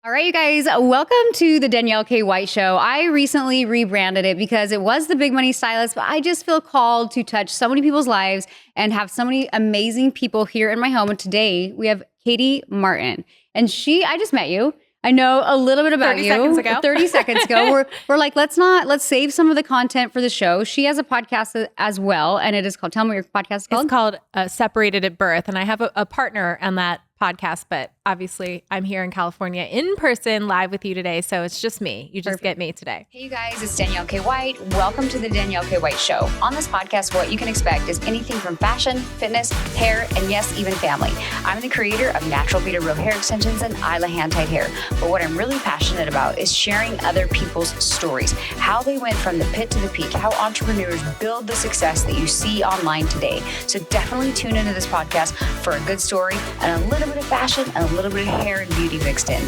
All right, you guys, welcome to the Danielle K Show. I recently rebranded it because it was the Big Money Stylist, but I just feel called to touch so many people's lives and have so many amazing people here in my home. And today we have Katie Martin, and I just met you. I know a little bit about 30 you. seconds ago. 30 seconds ago. We're like, let's save some of the content for the show. She has a podcast as well, and it is called, tell me what your podcast is called. It's called Separated at Birth, and I have a partner on that podcast, but obviously I'm here in California in person live with you today, so it's just me. You just get me today. Hey you guys, it's Danielle K. White. Welcome to the Danielle K. White Show. On this podcast, what you can expect is anything from fashion, fitness, hair, and yes, even family. I'm the creator of Natural Beta Real Hair Extensions and Isla Hand-Tied Hair. But what I'm really passionate about is sharing other people's stories, how they went from the pit to the peak, how entrepreneurs build the success that you see online today. So definitely tune into this podcast for a good story and a little bit of fashion and a little bit of hair and beauty mixed in.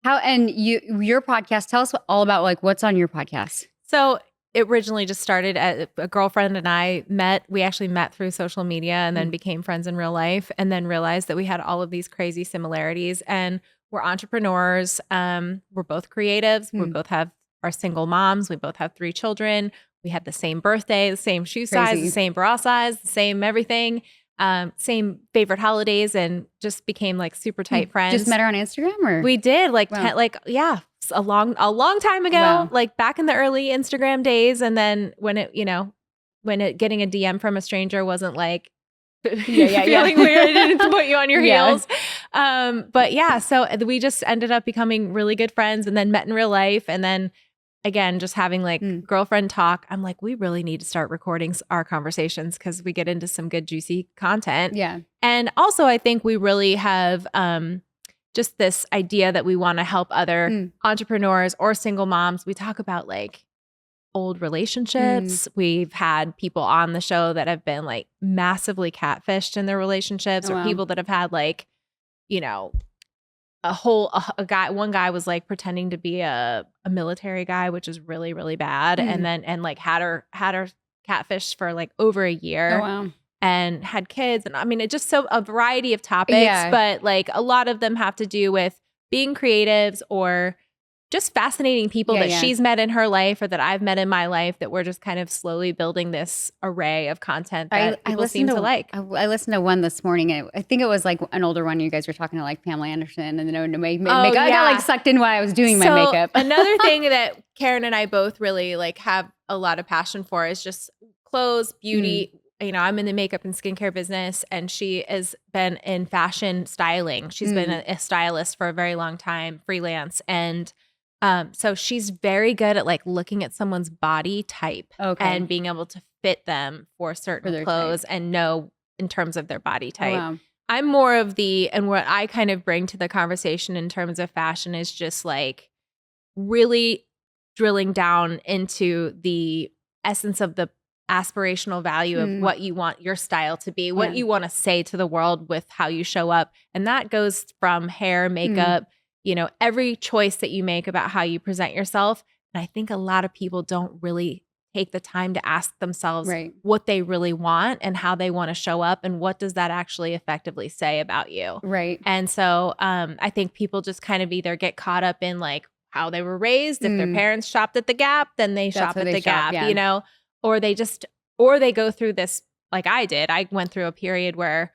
Your podcast, tell us all about what's on your podcast. So it originally just started at a girlfriend and I met. We actually met through social media and then became friends in real life, and then realized that we had all of these crazy similarities, and we're entrepreneurs. We're both creatives. We both are single moms. We both have 3 children. We had the same birthday, the same shoe size, the same bra size, the same everything. Same favorite holidays, and just became super tight friends. Just met her on Instagram, or we did a long time ago, back in the early Instagram days. And then when getting a DM from a stranger wasn't feeling weird, it didn't put you on your heels. But yeah, so we just ended up becoming really good friends, and then met in real life, and then again, just having girlfriend talk. I'm like, we really need to start recording our conversations because we get into some good, juicy content. Yeah. And also, I think we really have just this idea that we want to help other entrepreneurs or single moms. We talk about old relationships. We've had people on the show that have been massively catfished in their relationships, or people that have had one guy was pretending to be a military guy, which is really, really bad. And then, had her catfish for over a year. Oh, wow. And had kids. And I mean, it just a variety of topics, but a lot of them have to do with being creatives or just fascinating people that she's met in her life or that I've met in my life, that we're just kind of slowly building this array of content that people seem to like. I listened to one this morning, and I think it was an older one. You guys were talking to Pamela Anderson and then makeup. I got sucked in while I was doing my makeup. Another thing that Karen and I both really have a lot of passion for is just clothes, beauty. I'm in the makeup and skincare business, and she has been in fashion styling. She's been a stylist for a very long time, freelance. And so she's very good at looking at someone's body type and being able to fit them for certain clothes and know in terms of their body type. Oh, wow. I'm more of and what I kind of bring to the conversation in terms of fashion is just really drilling down into the essence of the aspirational value of what you want your style to be, what you want to say to the world with how you show up. And that goes from hair, makeup, every choice that you make about how you present yourself. And I think a lot of people don't really take the time to ask themselves what they really want and how they want to show up, and what does that actually effectively say about you. Right. And so I think people just kind of either get caught up in how they were raised. If their parents shopped at the Gap, then they shop at the Gap, or they go through this like I did. I went through a period where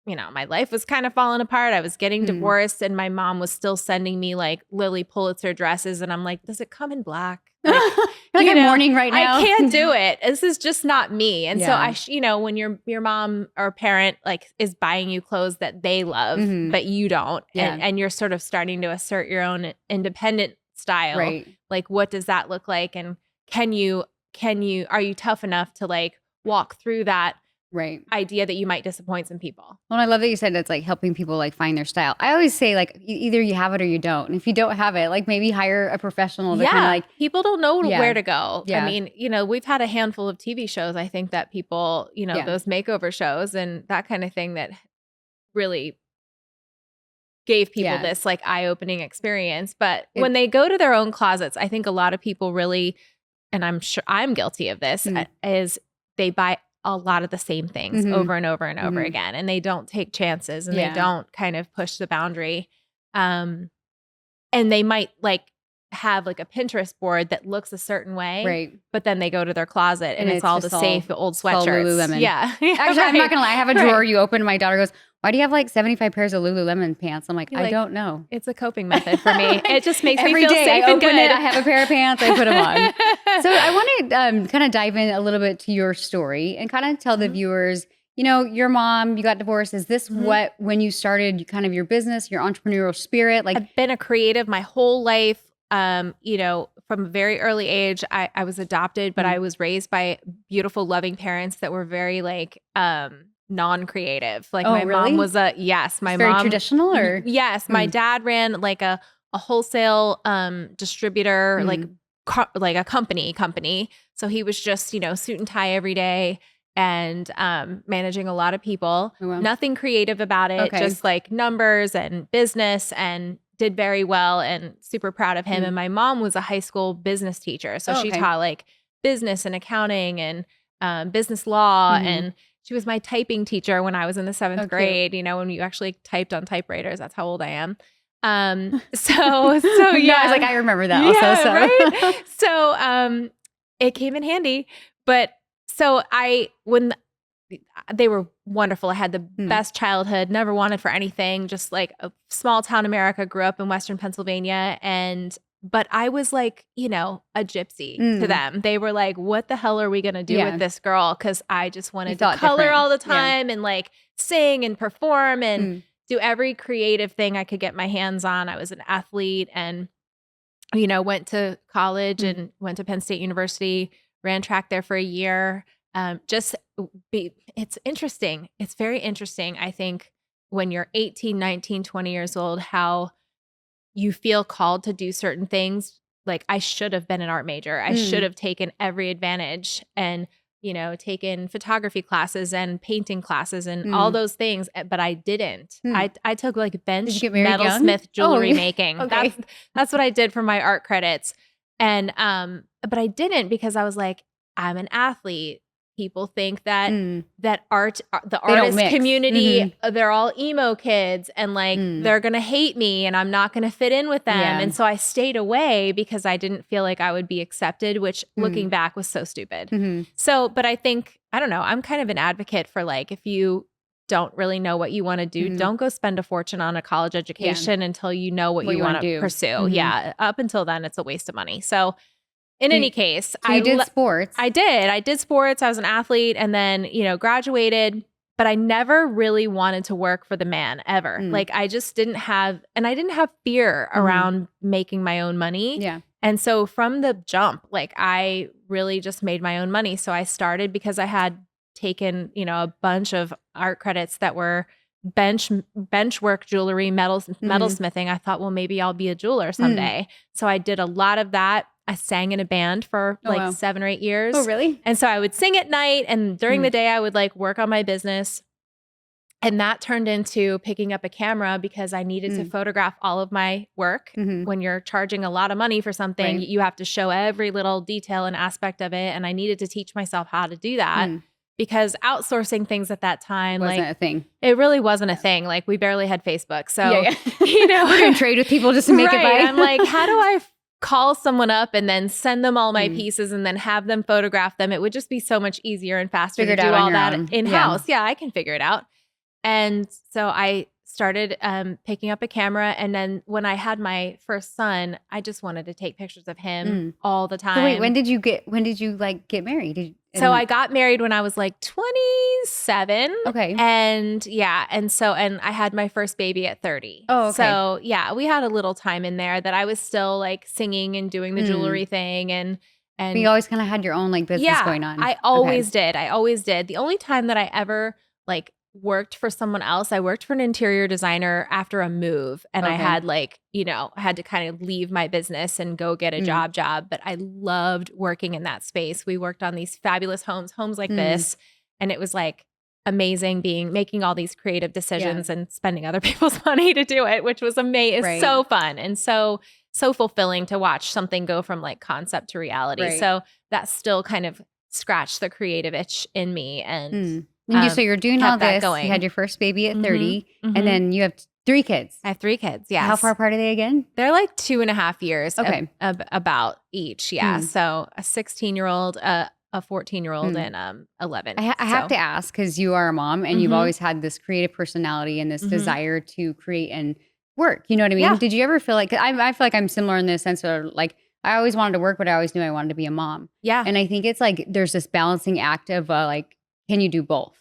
my life was kind of falling apart. I was getting divorced, and my mom was still sending me Lily Pulitzer dresses. And I'm like, does it come in black? I'm mourning right now. I can't do it. This is just not me. And so when your mom or parent is buying you clothes that they love, but you don't, and you're sort of starting to assert your own independent style, what does that look like? And are you tough enough to walk through that idea that you might disappoint some people? Well, I love that you said it's helping people find their style. I always say either you have it or you don't. And if you don't have it, maybe hire a professional to kind of people don't know where to go. Yeah. I mean, we've had a handful of TV shows, I think, that people, those makeover shows and that kind of thing that really gave people this eye-opening experience. But when they go to their own closets, I think a lot of people really, and I'm sure I'm guilty of this, is they buy a lot of the same things over and over and over again. And they don't take chances, and they don't kind of push the boundary. And they might like have like a Pinterest board that looks a certain way, Right. but then they go to their closet and it's all the just safe old it's all sweatshirts. Lululemon. Yeah. Actually, I'm not gonna lie. I have a drawer you open. My daughter goes, "Why do you have like 75 pairs of Lululemon pants?" I'm like, I don't know. It's a coping method for me. It just makes me feel day, safe I and open good. it, I have a pair of pants, I put them on. So I want to kind of dive in a little bit to your story and kind of tell the viewers, you know, your mom, you got divorced. Is this what, when you started kind of your business, your entrepreneurial spirit? Like, I've been a creative my whole life. You know, from a very early age, I was adopted, but I was raised by beautiful, loving parents that were very like non-creative. Like my mom was my very mom traditional, or yes, my dad ran like a wholesale distributor, like a company. So he was just, you know, suit and tie every day and managing a lot of people. Oh, wow. Nothing creative about it, just like numbers and business, and did very well, and super proud of him. And my mom was a high school business teacher. So she taught like business and accounting and business law. And she was my typing teacher when I was in the 7th grade, you know, when you actually typed on typewriters. That's how old I am. So yeah, I was like, I remember that also. So. Right? So it came in handy. But so when they were wonderful. I had the best childhood, never wanted for anything, just like a small town America, grew up in Western Pennsylvania. But I was like, you know, a gypsy to them. They were like, what the hell are we going to do with this girl? Because I just wanted to color all the time and like sing and perform and do every creative thing I could get my hands on. I was an athlete and, you know, went to college and went to Penn State University, ran track there for a year. It's interesting. It's very interesting. I think when you're 18, 19, 20 years old, how you feel called to do certain things. Like I should have been an art major. I should have taken every advantage and, you know, taken photography classes and painting classes and all those things, but I didn't. I took like bench metalsmith jewelry making. That's what I did for my art credits. And but I didn't, because I was like, I'm an athlete. People think that the artist community, they're all emo kids and like they're going to hate me and I'm not going to fit in with them. Yeah. And so I stayed away because I didn't feel like I would be accepted, which looking back was so stupid. So, but I think, I don't know, I'm kind of an advocate for like, if you don't really know what you want to do, don't go spend a fortune on a college education until you know what you want to pursue. Yeah. Up until then, it's a waste of money. So in any case, I did sports. I did sports. I was an athlete and then, you know, graduated, but I never really wanted to work for the man ever. Like I just didn't have, and I didn't have fear around making my own money. Yeah. And so from the jump, like I really just made my own money. So I started because I had taken, you know, a bunch of art credits that were bench work, jewelry, metalsmithing. I thought, well, maybe I'll be a jeweler someday. So I did a lot of that. I sang in a band for 7 or 8 years. Oh, really? And so I would sing at night, and during the day I would like work on my business. And that turned into picking up a camera because I needed to photograph all of my work. When you're charging a lot of money for something, you have to show every little detail and aspect of it. And I needed to teach myself how to do that. Because outsourcing things at that time wasn't a thing. It really wasn't a thing. Like we barely had Facebook. So, you know, we're going to trade with people just to make it by. I'm like, how do I call someone up and then send them all my pieces and then have them photograph them? It would just be so much easier and faster to do all that in-house. Yeah, I can figure it out. And so I started picking up a camera. And then when I had my first son, I just wanted to take pictures of him all the time. So wait, when did you get married? So I got married when I was like 27. Okay. And yeah. And I had my first baby at 30. Oh, okay. So yeah, we had a little time in there that I was still like singing and doing the jewelry thing. And you always kind of had your own like business going on. I always did. I always did. The only time that I ever like worked for someone else, I worked for an interior designer after a move, and I had like, you know, had to kind of leave my business and go get a job, but I loved working in that space. We worked on these fabulous homes like this, and it was like amazing making all these creative decisions and spending other people's money to do it, which was amazing. It's so fun and so fulfilling to watch something go from like concept to reality. So that still kind of scratched the creative itch in me. And so you're doing all this. You had your first baby at 30, and then you have 3 kids. I have 3 kids. Yes. How far apart are they again? They're like 2.5 years Okay. about each. Yeah. Mm. So a 16-year-old, a 14-year-old, Mm. and 11. I have to ask, because you are a mom and you've Mhm. always had this creative personality and this Mhm. desire to create and work. You know what I mean? Yeah. Did you ever feel like, I feel like I'm similar in the sense of like, I always wanted to work, but I always knew I wanted to be a mom. Yeah. And I think it's like, there's this balancing act of like, can you do both?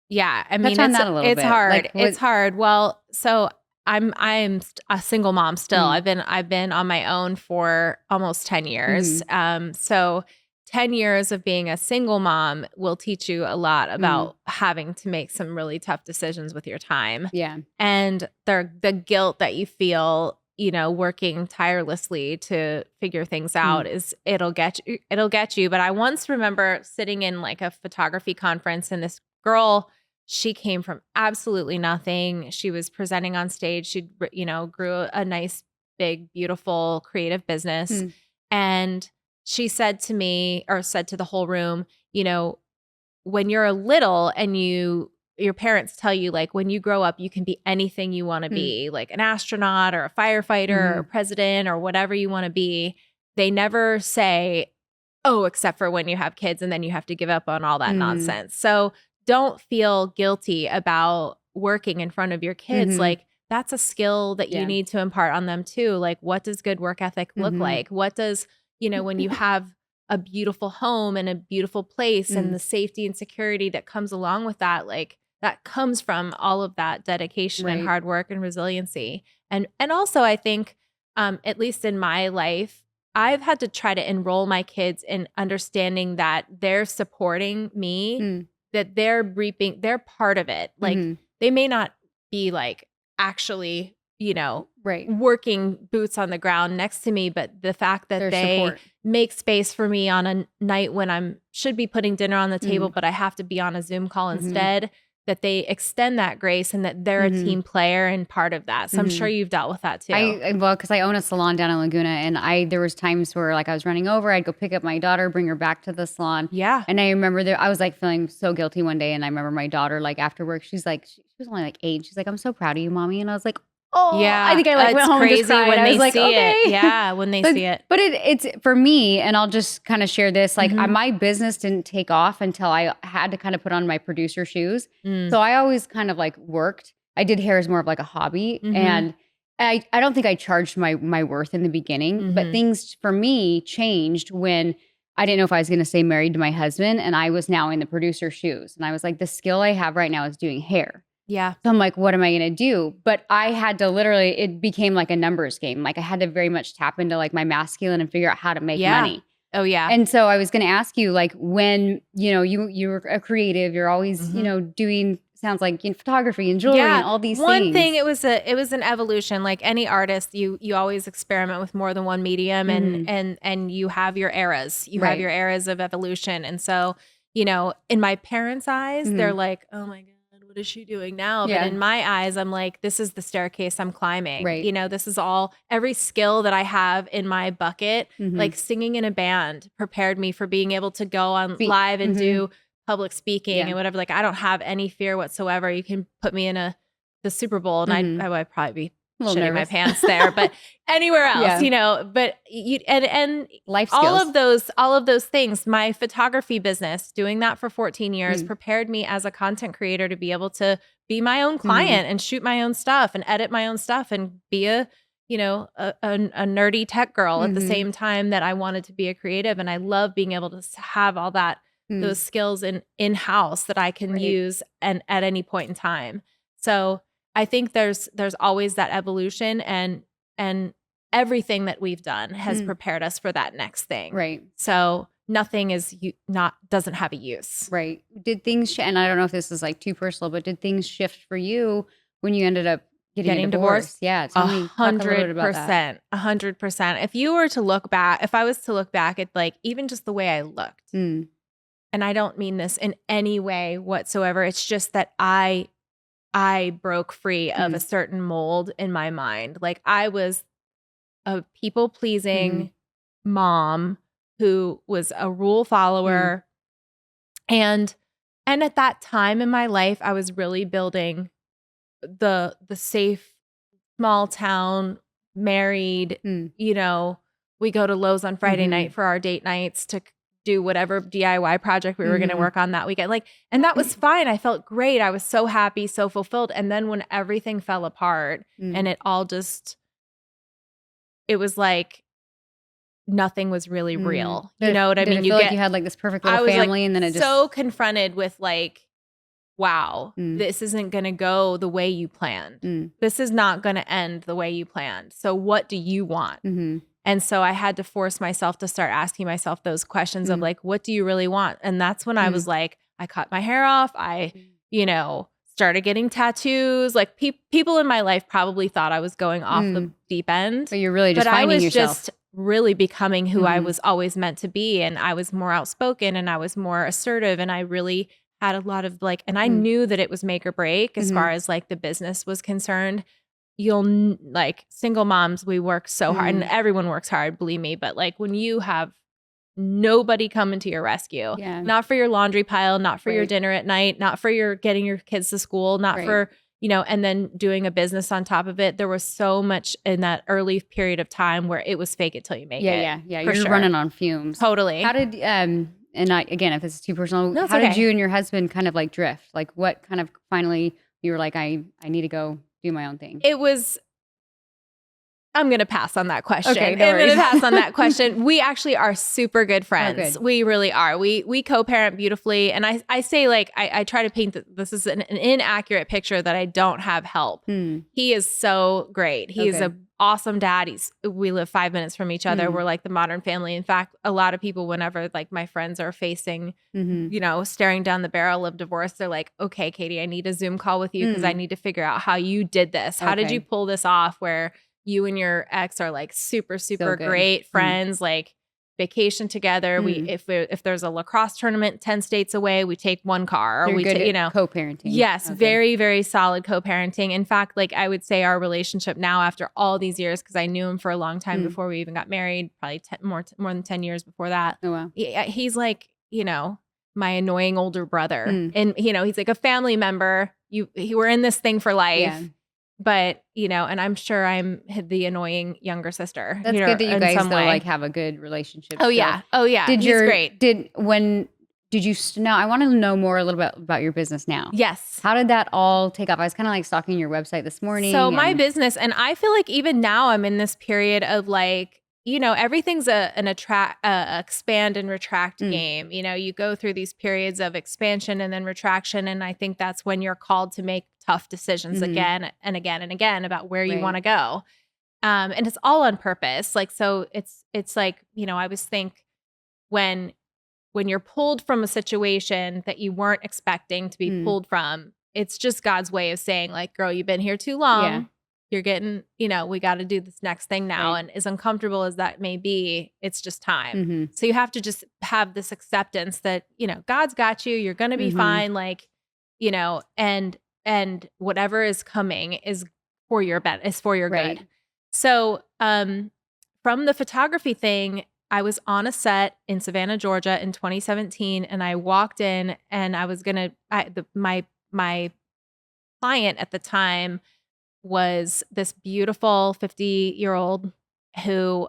Yeah. I Touch mean, on that a little it's bit. hard. Like, It's hard. Well, so I'm a single mom still. Mm. I've been on my own for almost 10 years. Mhm. So 10 years of being a single mom will teach you a lot about having to make some really tough decisions with your time. Yeah. And the guilt that you feel, working tirelessly to figure things out it'll get you. But I once remember sitting in like a photography conference, and this girl, she came from absolutely nothing. She was presenting on stage. She, grew a nice, big, beautiful, creative business. Mm. And she said to me, or said to the whole room, when you're little and your parents tell you, like, when you grow up, you can be anything you want to be, like an astronaut or a firefighter or a president or whatever you want to be. They never say, oh, except for when you have kids and then you have to give up on all that nonsense. So don't feel guilty about working in front of your kids. Like, that's a skill that you need to impart on them too. Like, what does good work ethic look like? What does, when you have a beautiful home and a beautiful place and the safety and security that comes along with that, like, that comes from all of that dedication and hard work and resiliency. And also, I think, at least in my life, I've had to try to enroll my kids in understanding that they're supporting me, that they're part of it. Like, they may not be like actually, working boots on the ground next to me, but the fact that Their they support. make space for me on a night when should be putting dinner on the table, but I have to be on a Zoom call instead, that they extend that grace and that they're a team player and part of that. So I'm sure you've dealt with that too. Well, because I own a salon down in Laguna, and there was times where like I was running over, I'd go pick up my daughter, bring her back to the salon. Yeah. And I remember I was like feeling so guilty one day, and I remember my daughter, like after work, she's like, she was only like 8. She's like, I'm so proud of you, mommy. And I was like, oh, Yeah. I think I like went home and just cried. when I they was like, see okay. it. Yeah. When they see it. But it's for me, and I'll just kind of share this. Like my business didn't take off until I had to kind of put on my producer shoes. So I always kind of like worked. I did hair as more of like a hobby, and I don't think I charged my worth in the beginning. But things for me changed when I didn't know if I was going to stay married to my husband, and I was now in the producer shoes, and I was like, the skill I have right now is doing hair. Yeah. So I'm like, what am I going to do? But I had to literally, it became like a numbers game. Like I had to very much tap into like my masculine and figure out how to make money. Oh yeah. And so I was going to ask you, like, when, you're a creative, you're always, doing, sounds like photography and jewelry and all these things. One thing, it was an evolution. Like any artist, you always experiment with more than one medium, and you have your eras. You have your eras of evolution. And so, in my parents' eyes, they're like, oh my God, what is she doing now? But in my eyes, I'm like, this is the staircase I'm climbing. This is every skill that I have in my bucket. Like singing in a band prepared me for being able to go on live and do public speaking and whatever. Like, I don't have any fear whatsoever. You can put me in the Super Bowl and I would probably be shitting my pants there, but anywhere else, but and life skills. all of those things, my photography business, doing that for 14 years prepared me as a content creator to be able to be my own client and shoot my own stuff and edit my own stuff and be a nerdy tech girl at the same time that I wanted to be a creative. And I love being able to have all that, those skills in-house that I can use and at any point in time. So I think there's always that evolution, and everything that we've done has prepared us for that next thing. Right. So nothing doesn't have a use. Right. Did things, and I don't know if this is like too personal, but did things shift for you when you ended up getting divorced? Yeah. Tell me, talk a little bit about that. 100%. If I was to look back at like even just the way I looked, and I don't mean this in any way whatsoever, it's just that I broke free of a certain mold in my mind. Like I was a people-pleasing mom who was a rule follower. And at that time in my life, I was really building the safe small town, married, you know, we go to Lowe's on Friday night for our date nights to do whatever DIY project we were going to work on that weekend. Like, and that was fine. I felt great. I was so happy, so fulfilled. And then when everything fell apart and it all just, it was like nothing was really real. You know what I mean? You feel like you had like this perfect little family, and then it just so confronted with like, wow, this isn't going to go the way you planned. This is not going to end the way you planned. So what do you want? And so I had to force myself to start asking myself those questions of like, what do you really want? And that's when I was like, I cut my hair off. I, you know, started getting tattoos. Like people in my life probably thought I was going off the deep end. But you're really just finding yourself. I was just really becoming who I was always meant to be. And I was more outspoken and I was more assertive. And I really had a lot of like, and I knew that it was make or break as far as like the business was concerned. You'll like single moms, we work so hard and everyone works hard, believe me. But like when you have nobody coming to your rescue, not for your laundry pile, not for your dinner at night, not for your getting your kids to school, not for, you know, and then doing a business on top of it. There was so much in that early period of time where it was fake it till you make it. Yeah. You're just running on fumes. Totally. How did, and I, again, if this is too personal, how did you and your husband kind of like drift? Like what kind of finally you were like, I need to go do my own thing? It was, I'm going to pass on that question. Okay, I'm going to pass on that question. We actually are super good friends. Oh, we really are. We co-parent beautifully. And I say like, I try to paint this is an inaccurate picture that I don't have help. He is so great. He is an awesome dad. We live 5 minutes from each other. We're like the modern family. In fact, a lot of people, whenever like my friends are facing, you know, staring down the barrel of divorce, they're like, okay, Katie, I need a Zoom call with you because I need to figure out how you did this. How did you pull this off where you and your ex are like super great friends, like vacation together. If there's a lacrosse tournament 10 states away, we take one car. Or you know, co-parenting. Yes, very, very solid co-parenting. In fact, like I would say our relationship now after all these years, because I knew him for a long time before we even got married, probably more than 10 years before that. Oh, wow. He's like, you know, my annoying older brother. And, you know, he's like a family member. We're in this thing for life. Yeah. But, you know, and I'm sure I'm the annoying younger sister. That's good that you guys though, like have a good relationship. Oh, yeah. Oh, yeah. He's great. Now I want to know more a little bit about your business now. Yes. How did that all take off? I was kind of like stalking your website this morning. So my business, and I feel like even now I'm in this period of like, you know, everything's an expand and retract game. You know, you go through these periods of expansion and then retraction. And I think that's when you're called to make tough decisions again and again and again about where you want to go. And it's all on purpose. Like, so it's like, you know, I always think when you're pulled from a situation that you weren't expecting to be pulled from, it's just God's way of saying like, girl, you've been here too long. Yeah. You're getting, you know, we got to do this next thing now. Right. And as uncomfortable as that may be, it's just time. So you have to just have this acceptance that, you know, God's got you, you're going to be fine. Like, you know, and whatever is coming is for your good. So, from the photography thing, I was on a set in Savannah, Georgia in 2017. And I walked in and I was my client at the time was this beautiful 50-year-old who,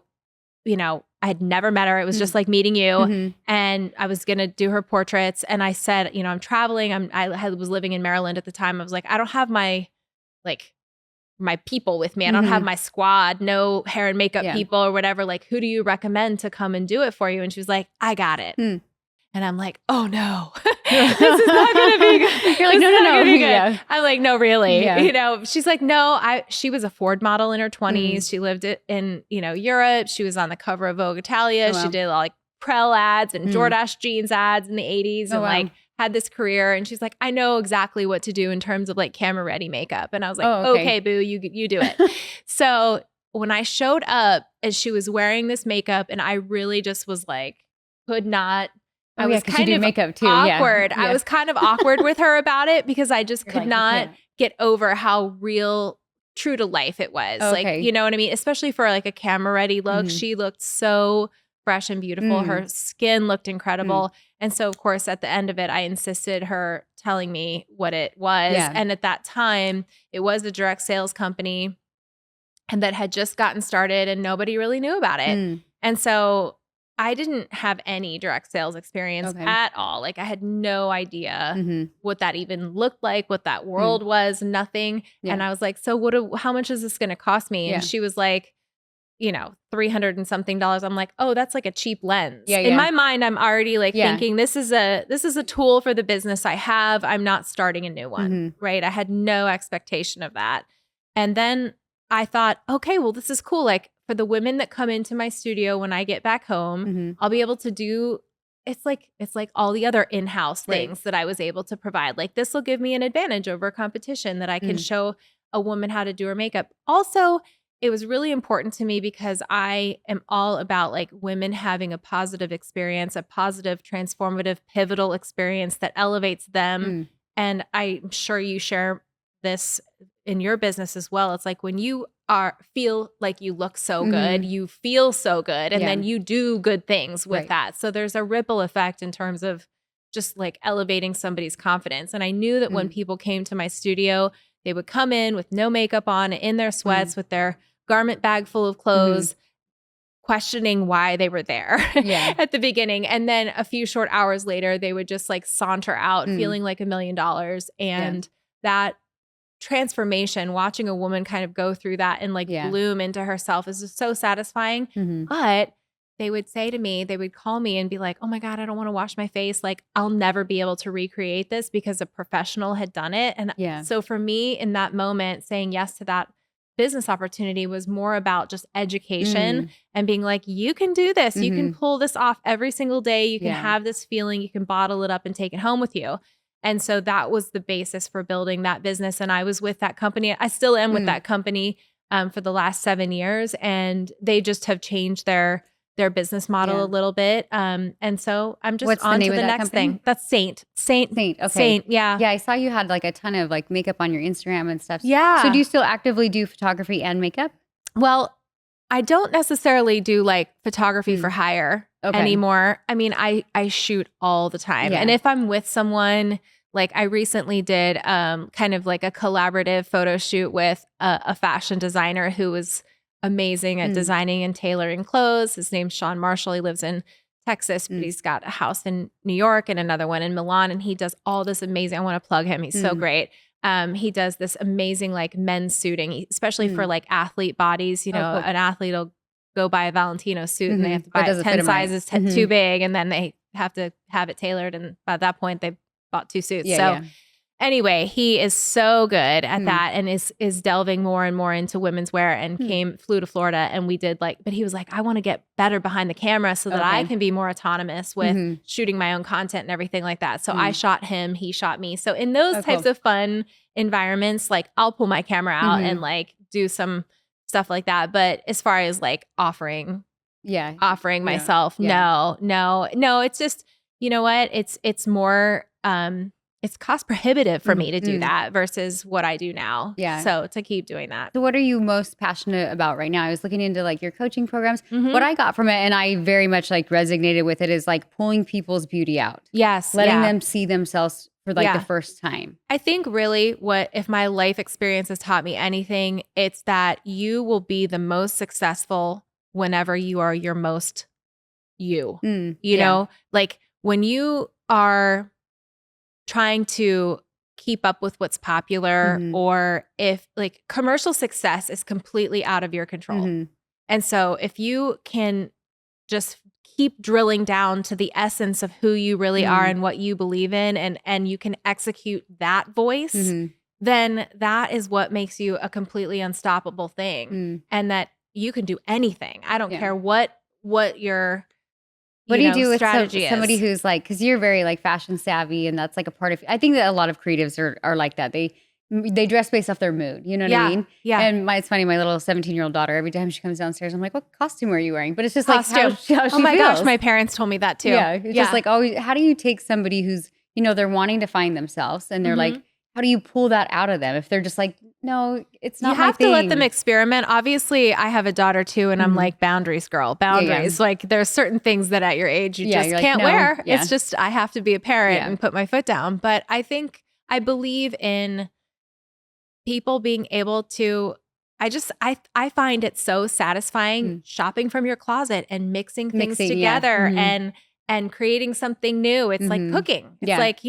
you know, I had never met her. It was just like meeting you. And I was going to do her portraits. And I said, you know, I'm traveling. I was living in Maryland at the time. I was like, I don't have my people with me. I don't have my squad, no hair and makeup people or whatever. Like, who do you recommend to come and do it for you? And she was like, I got it. And I'm like, oh no, this is not going to be good. You're like, no. Yeah. I'm like, no, really? Yeah. You know, she's like, no, she was a Ford model in her 20s. She lived in, you know, Europe. She was on the cover of Vogue Italia. Oh, wow. She did like Prel ads and Jordache jeans ads in the 80s and like had this career. And she's like, I know exactly what to do in terms of like camera ready makeup. And I was like, okay, boo, you do it. So when I showed up and she was wearing this makeup and I really just was like, could not. I was kind of makeup too. Awkward. Yeah. I was kind of awkward with her about it because I just could not get over how true to life it was. Like, you know what I mean? Especially for like a camera ready look. She looked so fresh and beautiful. Her skin looked incredible. And so of course at the end of it, I insisted her telling me what it was. Yeah. And at that time it was a direct sales company. and that had just gotten started and nobody really knew about it. And so I didn't have any direct sales experience at all. Like I had no idea what that even looked like, what that world was, nothing. Yeah. And I was like, so how much is this going to cost me? And she was like, $300 and something. I'm like, oh, that's like a cheap lens. In my mind, I'm already like thinking this is a tool for the business I have. I'm not starting a new one, right? I had no expectation of that. And then I thought, okay, well, this is cool. Like for the women that come into my studio when I get back home, I'll be able to do, it's like all the other in-house things that I was able to provide. Like this will give me an advantage over competition that I can show a woman how to do her makeup. Also, it was really important to me because I am all about like women having a positive experience, a positive, transformative, pivotal experience that elevates them. And I'm sure you share this in your business as well. It's like when you feel like you look so good, you feel so good, and then you do good things with that. So there's a ripple effect in terms of just like elevating somebody's confidence. And I knew that when people came to my studio, they would come in with no makeup on, in their sweats, with their garment bag full of clothes, questioning why they were there at the beginning. And then a few short hours later, they would just like saunter out feeling like $1 million. And that transformation, watching a woman kind of go through that and like bloom into herself is just so satisfying. But they would say to me, they would call me and be like, oh my God, I don't want to wash my face. Like I'll never be able to recreate this because a professional had done it. And so for me in that moment, saying yes to that business opportunity was more about just education and being like, you can do this. You can pull this off every single day. You can have this feeling. You can bottle it up and take it home with you. And so that was the basis for building that business. And I was with that company. I still am with that company for the last 7 years. And they just have changed their business model a little bit. And so I'm just What's on the name to the of that next company? thing. That's Saint. Okay. Saint, yeah. Yeah, I saw you had like a ton of like makeup on your Instagram and stuff. Yeah. So do you still actively do photography and makeup? Well, I don't necessarily do like photography for hire anymore. I mean, I shoot all the time. And if I'm with someone, like I recently did kind of like a collaborative photo shoot with a fashion designer who was amazing at designing and tailoring clothes. His name's Sean Marshall. He lives in Texas, but he's got a house in New York and another one in Milan. And he does all this amazing, I want to plug him. He's so great. He does this amazing like men's suiting, especially for like athlete bodies. You know, an athlete will go buy a Valentino suit and they have to buy it 10 sizes too big. And then they have to have it tailored. And by that point, they bought 2 suits. Anyway, he is so good at that and is delving more and more into women's wear and flew to Florida and we did like, but he was like, I want to get better behind the camera so that I can be more autonomous with shooting my own content and everything like that. So I shot him, he shot me. So in those types of fun environments, like I'll pull my camera out and like do some stuff like that. But as far as like offering myself, no, it's just, you know what? It's more, it's cost prohibitive for me to do that versus what I do now. So to keep doing that. So what are you most passionate about right now? I was looking into like your coaching programs. What I got from it, and I very much like resonated with it, is like pulling people's beauty out. Yes. Letting them see themselves for like the first time. I think really if my life experience has taught me anything, it's that you will be the most successful whenever you are your most you. You know, like when you are trying to keep up with what's popular or if like commercial success is completely out of your control. And so if you can just keep drilling down to the essence of who you really are and what you believe in and you can execute that voice, then that is what makes you a completely unstoppable thing and that you can do anything. I don't care what your What do you do with strategy somebody who's like, because you're very like fashion savvy and that's like a part of, I think that a lot of creatives are like that. They dress based off their mood. You know what I mean? Yeah. And it's funny, my little 17-year-old daughter, every time she comes downstairs, I'm like, what costume are you wearing? But it's just like how she feels. Oh my gosh, my parents told me that too. Yeah. It's just like, always, how do you take somebody who's, you know, they're wanting to find themselves and they're like, how do you pull that out of them if they're just like, no, it's not my thing? You have to let them experiment. Obviously, I have a daughter too, and I'm like, boundaries, girl, boundaries. Like there's certain things that at your age you just can't wear. It's just, I have to be a parent and put my foot down. But I believe in people being able to I find it so satisfying shopping from your closet and mixing things together and creating something new. It's like cooking. It's like,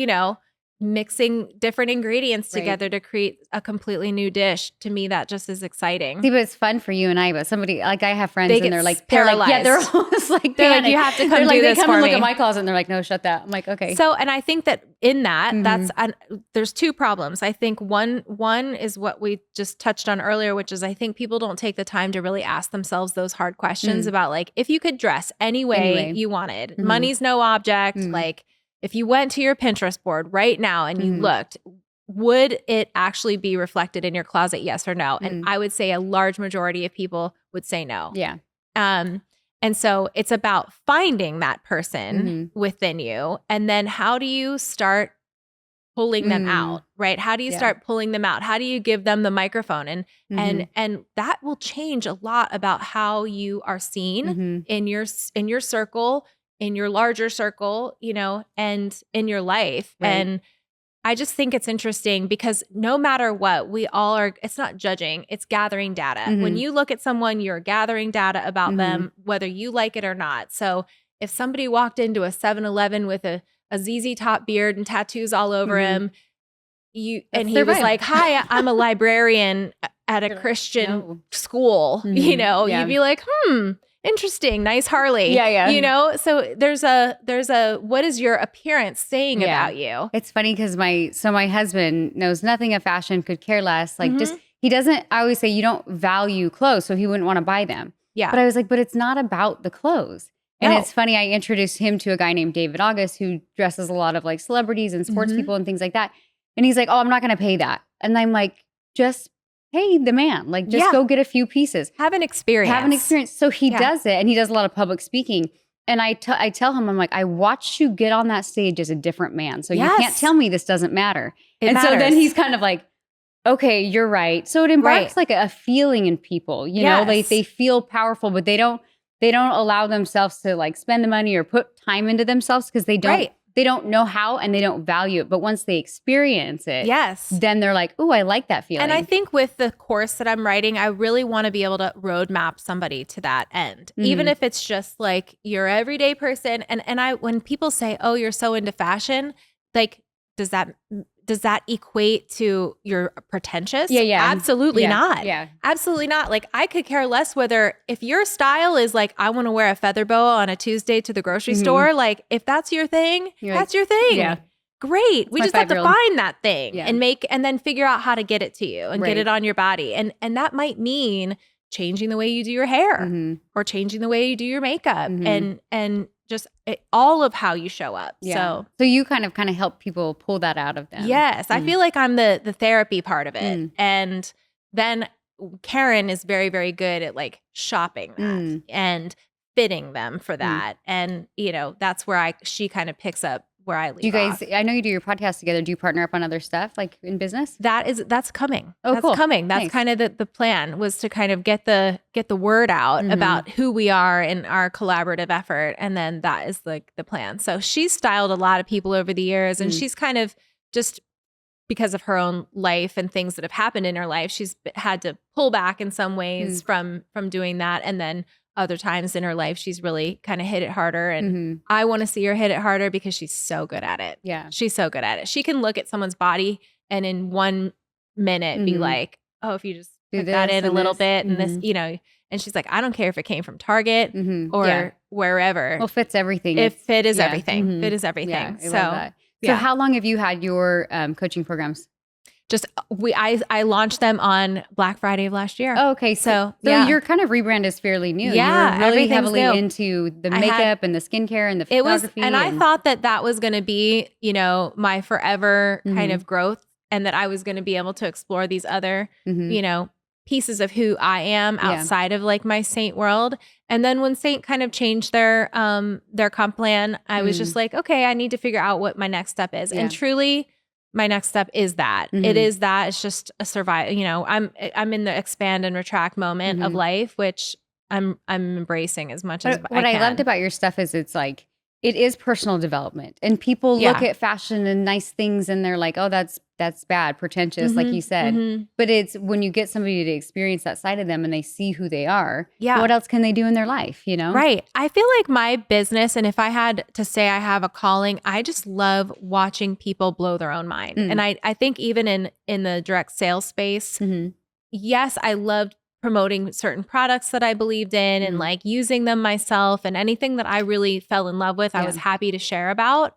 mixing different ingredients together to create a completely new dish. To me, that just is exciting. See, but it's fun for you and I, but somebody, like I have friends and they're like, paralyzed. They're almost like, they're like, you have to come do this for me. They come and look at my closet and they're like, no, shut that. I'm like, okay. So, and I think that in that, there's two problems. I think one is what we just touched on earlier, which is I think people don't take the time to really ask themselves those hard questions about like, if you could dress any way you wanted, money's no object, like, if you went to your Pinterest board right now and you looked, would it actually be reflected in your closet? Yes or no? And I would say a large majority of people would say no. Yeah. And so it's about finding that person within you. And then how do you start pulling them out, right? How do you start pulling them out? How do you give them the microphone? And that will change a lot about how you are seen in your circle, in your larger circle, and in your life. Right. And I just think it's interesting because no matter what, we all are, it's not judging, it's gathering data. When you look at someone, you're gathering data about them, whether you like it or not. So if somebody walked into a 7-Eleven with a ZZ Top beard and tattoos all over him, he was like, hi, I'm a librarian at a Christian school, you'd be like, interesting, nice Harley. Yeah. So there's a what is your appearance saying about you? It's funny because my husband knows nothing of fashion, could care less. Like he doesn't, I always say you don't value clothes, so he wouldn't want to buy them. Yeah. But I was like, but it's not about the clothes. And it's funny, I introduced him to a guy named David August who dresses a lot of like celebrities and sports people and things like that. And he's like, oh, I'm not going to pay that. And I'm like, just pay the man. Like, just go get a few pieces. Have an experience. So he does it, and he does a lot of public speaking. And I tell him, I'm like, I watched you get on that stage as a different man. So you can't tell me this doesn't matter. It matters. So then he's kind of like, okay, you're right. So it embarks like a feeling in people, know, they feel powerful, but they don't allow themselves to like spend the money or put time into themselves because they don't know how and they don't value it. But once they experience it, then they're like, oh, I like that feeling. And I think with the course that I'm writing, I really want to be able to roadmap somebody to that end, even if it's just like your everyday person. And when people say, oh, you're so into fashion, like, does that equate to you're pretentious? Yeah. Absolutely not. Yeah. Absolutely not. Like, I could care less whether if your style is like, I want to wear a feather boa on a Tuesday to the grocery store. Like, if that's your thing, that's your thing. Yeah. Great. We just have to find that thing and then figure out how to get it to you and get it on your body. And that might mean changing the way you do your hair or changing the way you do your makeup and just all of how you show up. Yeah. So you kind of help people pull that out of them. Yes. I feel like I'm the therapy part of it. And then Karen is very, very good at like shopping that and fitting them for that. And, that's where she kind of picks up where I leave Do you guys, I know you do your podcast together. Do you partner up on other stuff like in business? That's coming. Oh, that's cool. coming. That's kind of the plan was to kind of get the word out about who we are in our collaborative effort. And then that is like the plan. So she's styled a lot of people over the years and she's kind of just because of her own life and things that have happened in her life, she's had to pull back in some ways from doing that. And then other times in her life, she's really kind of hit it harder. And I want to see her hit it harder because she's so good at it. Yeah. She's so good at it. She can look at someone's body and in 1 minute be like, oh, if you just put that in a little bit and this, and she's like, I don't care if it came from Target or wherever. Well, fit's everything. Fit is everything. Fit is everything. Yeah, I love that. So how long have you had your coaching programs? I launched them on Black Friday of last year. Oh, okay. So your kind of rebrand is fairly new. Yeah. You were really heavily into the makeup and the skincare and the photography. I thought that was going to be, my forever kind of growth and that I was going to be able to explore these other, pieces of who I am outside of like my Saint world. And then when Saint kind of changed their comp plan, I was just like, okay, I need to figure out what my next step is. And truly, my next step is that. It is that. It's just a survival. I'm in the expand and retract moment of life, which I'm embracing as much as I can. What I loved about your stuff is it's like it is personal development. And people look Yeah. at fashion and nice things and they're like, oh, that's bad, pretentious, like you said. But it's when you get somebody to experience that side of them and they see who they are, Yeah. what else can they do in their life, you know? Right. I feel like my business, and if I had to say I have a calling, I just love watching people blow their own mind. And I think even in the direct sales space, yes, I loved promoting certain products that I believed in and like using them myself, and anything that I really fell in love with, I was happy to share about.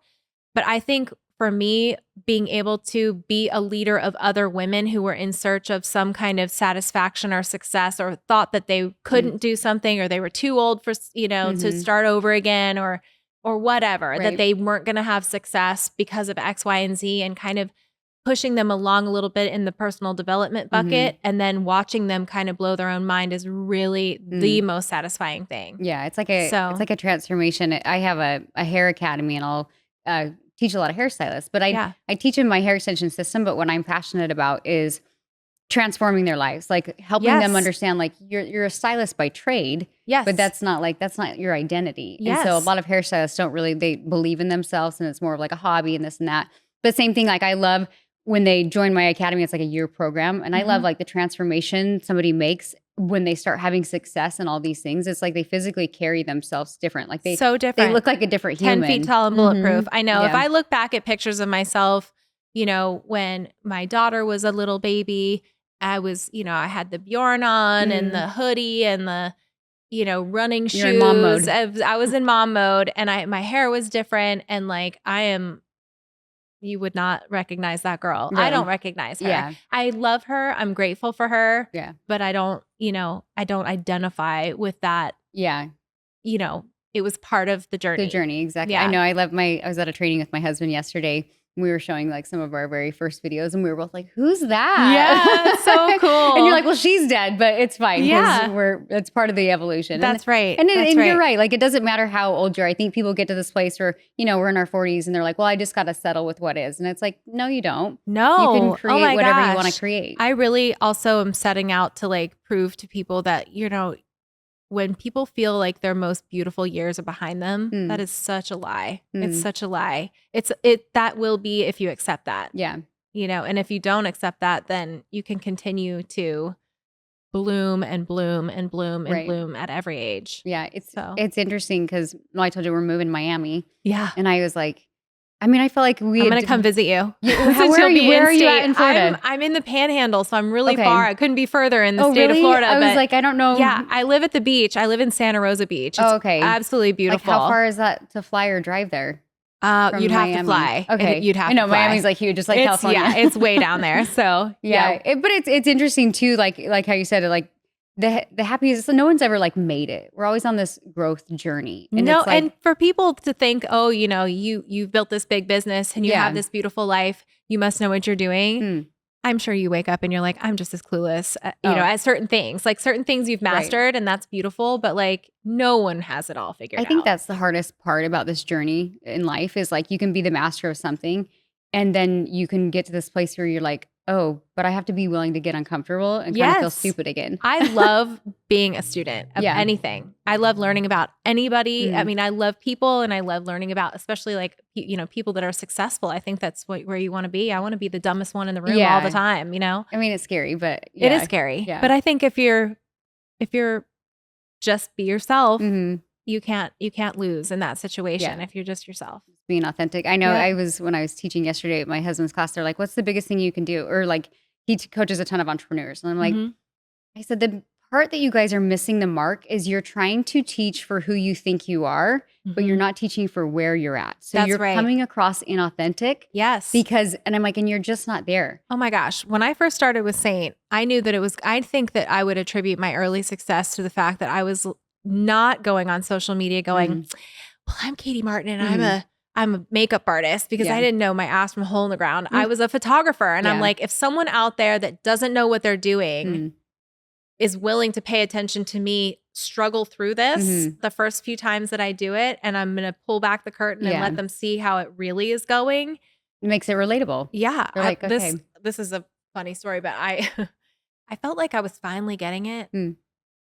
But I think for me, being able to be a leader of other women who were in search of some kind of satisfaction or success, or thought that they couldn't do something, or they were too old for, to start over again, or whatever, that they weren't going to have success because of X, Y, and Z, and kind of pushing them along a little bit in the personal development bucket, and then watching them kind of blow their own mind is really the most satisfying thing. Yeah, it's like a transformation. I have a hair academy, and I'll teach a lot of hairstylists, but I teach them my hair extension system. But what I'm passionate about is transforming their lives, like helping them understand, like you're a stylist by trade, but that's not your identity. And so a lot of hairstylists don't really, they believe in themselves, and it's more of like a hobby and this and that. But same thing, like I love when they join my academy, it's like a year program. And I love like the transformation somebody makes when they start having success and all these things. It's like they physically carry themselves different. Like so different. They look like a different human. 10 feet tall and bulletproof. I know. If I look back at pictures of myself, when my daughter was a little baby, I was, I had the Bjorn on and the hoodie and the, running shoes. In mom mode. I was in mom mode, and my hair was different. And like, you would not recognize that girl. No. I don't recognize her. Yeah. I love her. I'm grateful for her. Yeah. But I don't identify with that. Yeah. It was part of the journey. The journey, exactly. Yeah. I know. I was at a training with my husband yesterday. We were showing like some of our very first videos, and we were both like, who's that? Yeah, it's so cool. And you're like, well, she's dead, but it's fine. Yeah. It's part of the evolution. That's right. And you're right. Like, it doesn't matter how old you are. I think people get to this place where, we're in our 40s and they're like, well, I just got to settle with what is. And it's like, no, you don't. No. You can create whatever you want to create. I really also am setting out to like prove to people that, when people feel like their most beautiful years are behind them, that is such a lie. It's such a lie. That will be if you accept that. Yeah. And if you don't accept that, then you can continue to bloom and bloom and bloom and bloom at every age. Yeah. It's interesting because I told you we're moving to Miami. Yeah. And I was like, I'm going to come visit you. Where are you at in Florida? I'm in the Panhandle, so I'm really far. I couldn't be further in the state of Florida. I was like, I don't know. Yeah, I live at the beach. I live in Santa Rosa Beach. It's absolutely beautiful. Like, how far is that to fly or drive there? You'd have to fly. Okay. You'd have to fly. Miami's like huge, just like California. Yeah, it's way down there. So yeah. But it's interesting too, like how you said it, like the happiest, no one's ever like made it. We're always on this growth journey. And no, and for people to think, oh, you've built this big business and you have this beautiful life, you must know what you're doing. I'm sure you wake up and you're like, I'm just as clueless, at certain things. Like certain things you've mastered, and that's beautiful, but like no one has it all figured out. I think that's the hardest part about this journey in life is like you can be the master of something, and then you can get to this place where you're like, oh, but I have to be willing to get uncomfortable and kind of feel stupid again. I love being a student of anything. I love learning about anybody. I mean, I love people, and I love learning about, especially like, people that are successful. I think that's where you want to be. I want to be the dumbest one in the room all the time, I mean, it's scary, but it is scary. Yeah. But I think if you're just be yourself, you can't lose in that situation if you're just yourself. Being authentic. I know when I was teaching yesterday at my husband's class, they're like, what's the biggest thing you can do? Or like, he coaches a ton of entrepreneurs. And I'm like, I said, the part that you guys are missing the mark is you're trying to teach for who you think you are, but you're not teaching for where you're at. So you're coming across inauthentic. Yes. And I'm like, and you're just not there. Oh my gosh. When I first started with Saint, I knew that I think that I would attribute my early success to the fact that I was not going on social media going, well, I'm Katie Martin and I'm a makeup artist, because I didn't know my ass from a hole in the ground. I was a photographer. And I'm like, if someone out there that doesn't know what they're doing is willing to pay attention to me struggle through this the first few times that I do it, and I'm going to pull back the curtain and let them see how it really is going. It makes it relatable. Yeah. They're like, okay. This is a funny story, but I felt like I was finally getting it.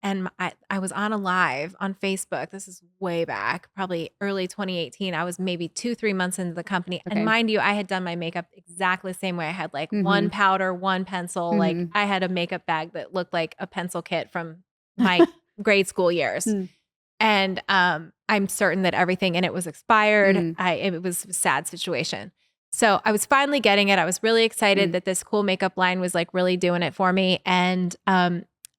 and I was on a live on Facebook. This is way back, probably early 2018. I was maybe 2-3 months into the company. Okay. And mind you, I had done my makeup exactly the same way. I had like Mhm. one powder, one pencil. Like Mhm. I had a makeup bag that looked like a pencil kit from my grade school years. Mm. And I'm certain that everything in it was expired. Mm. It was a sad situation. So I was finally getting it. I was really excited that this cool makeup line was like really doing it for me. And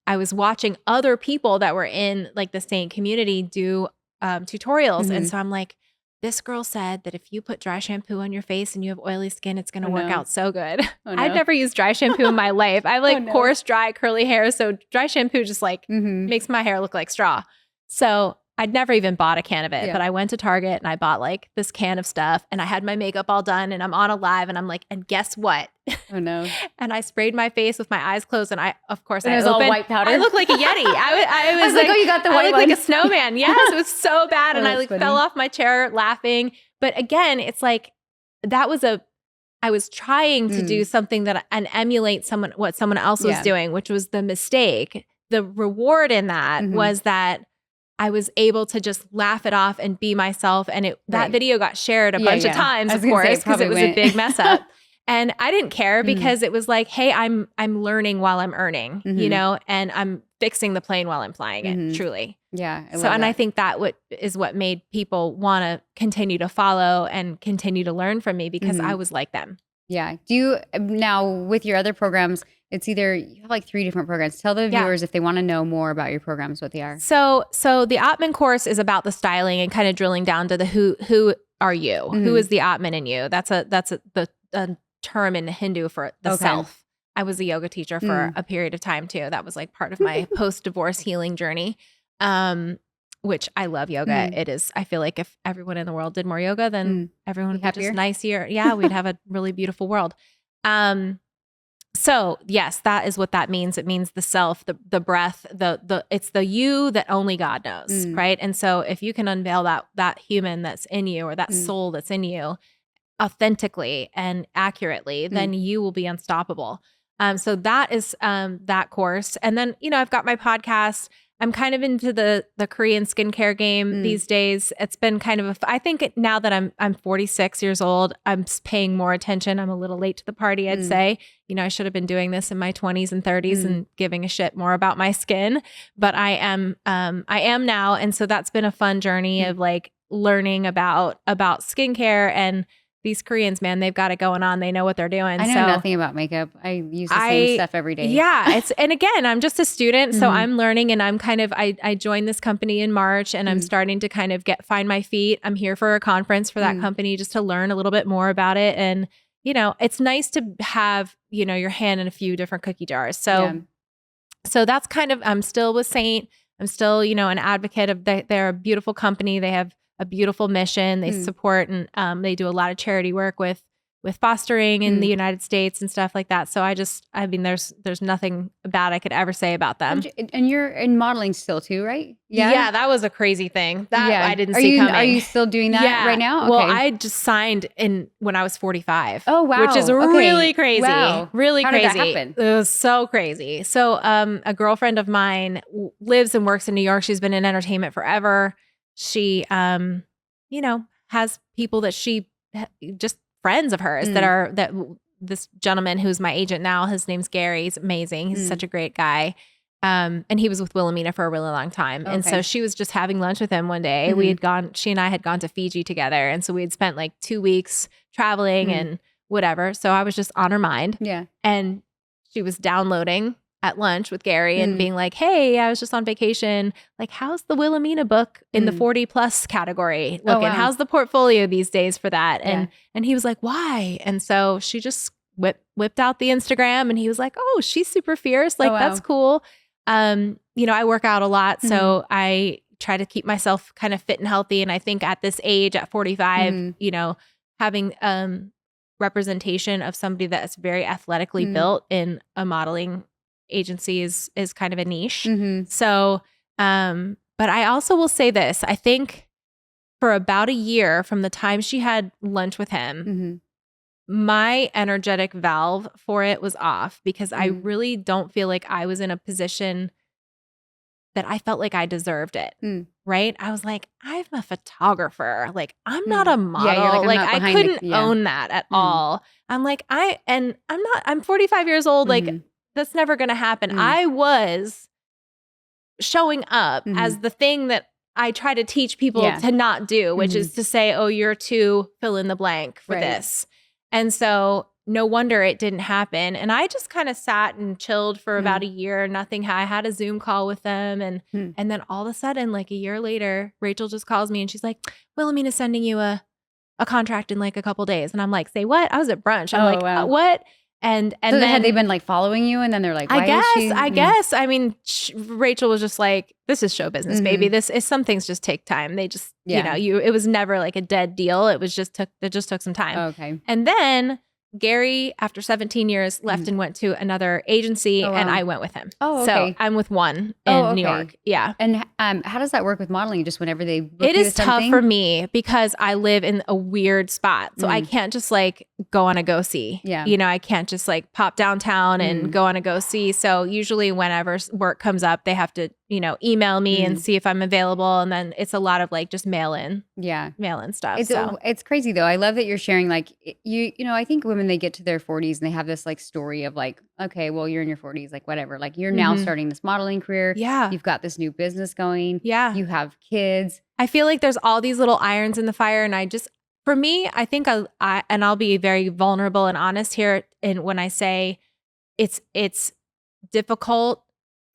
I was watching other people that were in like the same community do tutorials. And so I'm like, this girl said that if you put dry shampoo on your face and you have oily skin, it's going to work out so good. Oh, no. I've never used dry shampoo in my life. I have like coarse, dry, curly hair. So dry shampoo just like makes my hair look like straw. So I'd never even bought a can of it, but I went to Target and I bought like this can of stuff and I had my makeup all done and I'm on a live and I'm like, and guess what? Oh no. And I sprayed my face with my eyes closed and I was all white powder. I looked like a Yeti. I was like, oh, you got the white I looked one. like a snowman. Yes, it was so bad. And I like funny. fell off my chair laughing. But again, it's like, I was trying to do something and emulate what someone else was doing, which was the mistake. The reward in that was that I was able to just laugh it off and be myself. And that video got shared a bunch of times, of course, because it was a big mess up. And I didn't care because it was like, hey, I'm learning while I'm earning, you know, and I'm fixing the plane while I'm flying it, truly. Yeah. I think that is what made people want to continue to follow and continue to learn from me because I was like them. Yeah. Do you now with your other programs, it's either you have like 3 different programs. Tell the viewers if they want to know more about your programs, what they are. So the Atman course is about the styling and kind of drilling down to the who are you? Who is the Atman in you? That's the term in Hindu for the self. I was a yoga teacher for a period of time too. That was like part of my post-divorce healing journey. Which I love yoga. It is, I feel like if everyone in the world did more yoga, then everyone would be just nicer. Yeah, we'd have a really beautiful world. So yes, that is what that means. It means the self, the breath, it's the you that only God knows, right? And so if you can unveil that human that's in you or that soul that's in you authentically and accurately, then you will be unstoppable. So that is that course. And then, you know, I've got my podcast. I'm kind of into the Korean skincare game these days. It's been kind of I think now that I'm 46 years old, I'm paying more attention. I'm a little late to the party, I'd say. You know, I should have been doing this in my 20s and 30s and giving a shit more about my skin, but I am now. And so that's been a fun journey of like learning about skincare. And these Koreans, man, they've got it going on. They know what they're doing. I know nothing about makeup. I use the same stuff every day. Yeah. And again, I'm just a student. So I'm learning and I'm kind of, I joined this company in March and I'm starting to kind of find my feet. I'm here for a conference for that company just to learn a little bit more about it. And, you know, it's nice to have, you know, your hand in a few different cookie jars. So, so that's kind of, I'm still with Saint. I'm still, you know, an advocate of they're a beautiful company. They have a beautiful mission. They support and they do a lot of charity work with fostering in the United States and stuff like that. So I mean, there's nothing bad I could ever say about them. And you're in modeling still too, right? Yeah, that was a crazy thing that I didn't see coming. Are you still doing that right now? Okay. Well, I just signed when I was 45. Oh, wow. Which is really crazy. Wow. Really crazy. How did that happen? It was so crazy. So a girlfriend of mine lives and works in New York. She's been in entertainment forever. She, you know, has people that she just friends of hers that this gentleman who's my agent now, his name's Gary. He's amazing. He's such a great guy. And he was with Wilhelmina for a really long time. And so she was just having lunch with him one day. She and I had gone to Fiji together. And so we had spent like 2 weeks traveling and whatever. So I was just on her mind. Yeah. And she was downloading at lunch with Gary and being like, hey, I was just on vacation. Like, how's the Wilhelmina book in the 40 plus category looking? Oh, wow. How's the portfolio these days for that? And he was like, why? And so she just whipped out the Instagram and he was like, oh, she's super fierce. Like, that's cool. You know, I work out a lot. So I try to keep myself kind of fit and healthy. And I think at this age, at 45, you know, having representation of somebody that's very athletically built in a modeling agency is kind of a niche. So, but I also will say this, I think for about a year from the time she had lunch with him, my energetic valve for it was off because I really don't feel like I was in a position that I felt like I deserved it. Mm. Right. I was like, I'm a photographer. Like, I'm not a model. Yeah, you're like, I'm like not I behind the- couldn't yeah. own that at all. I'm like, I'm 45 years old. Like, that's never going to happen. I was showing up as the thing that I try to teach people to not do, which is to say, oh, you're too fill in the blank for this. And so no wonder it didn't happen. And I just kind of sat and chilled for about a year. Nothing. I had a Zoom call with them. And then all of a sudden, like a year later, Rachel just calls me and she's like, Wilhelmina's sending you a contract in like a couple days. And I'm like, say what? I was at brunch. I'm like, what? And so then had they been like following you, and then they're like, why I guess. I mean, Rachel was just like, this is show business, baby. This is, some things just take time. They just, you know, it was never like a dead deal. It just took some time. Okay. And then Gary, after 17 years, left and went to another agency, and I went with him. Oh, okay. So I'm with one in New York. Yeah. And how does that work with modeling? Just whenever they book it is tough for me because I live in a weird spot. So I can't just like go on a go see. Yeah. You know, I can't just like pop downtown and go on a go see. So usually whenever work comes up, they have to, you know, email me and see if I'm available. And then it's a lot of like just mail in stuff. It's crazy though. I love that you're sharing like you know, I think women, they get to their 40s and they have this like story of like, okay, well, you're in your 40s, like whatever, like you're now starting this modeling career. Yeah. You've got this new business going. Yeah. You have kids. I feel like there's all these little irons in the fire. And for me, I think and I'll be very vulnerable and honest here. And when I say it's difficult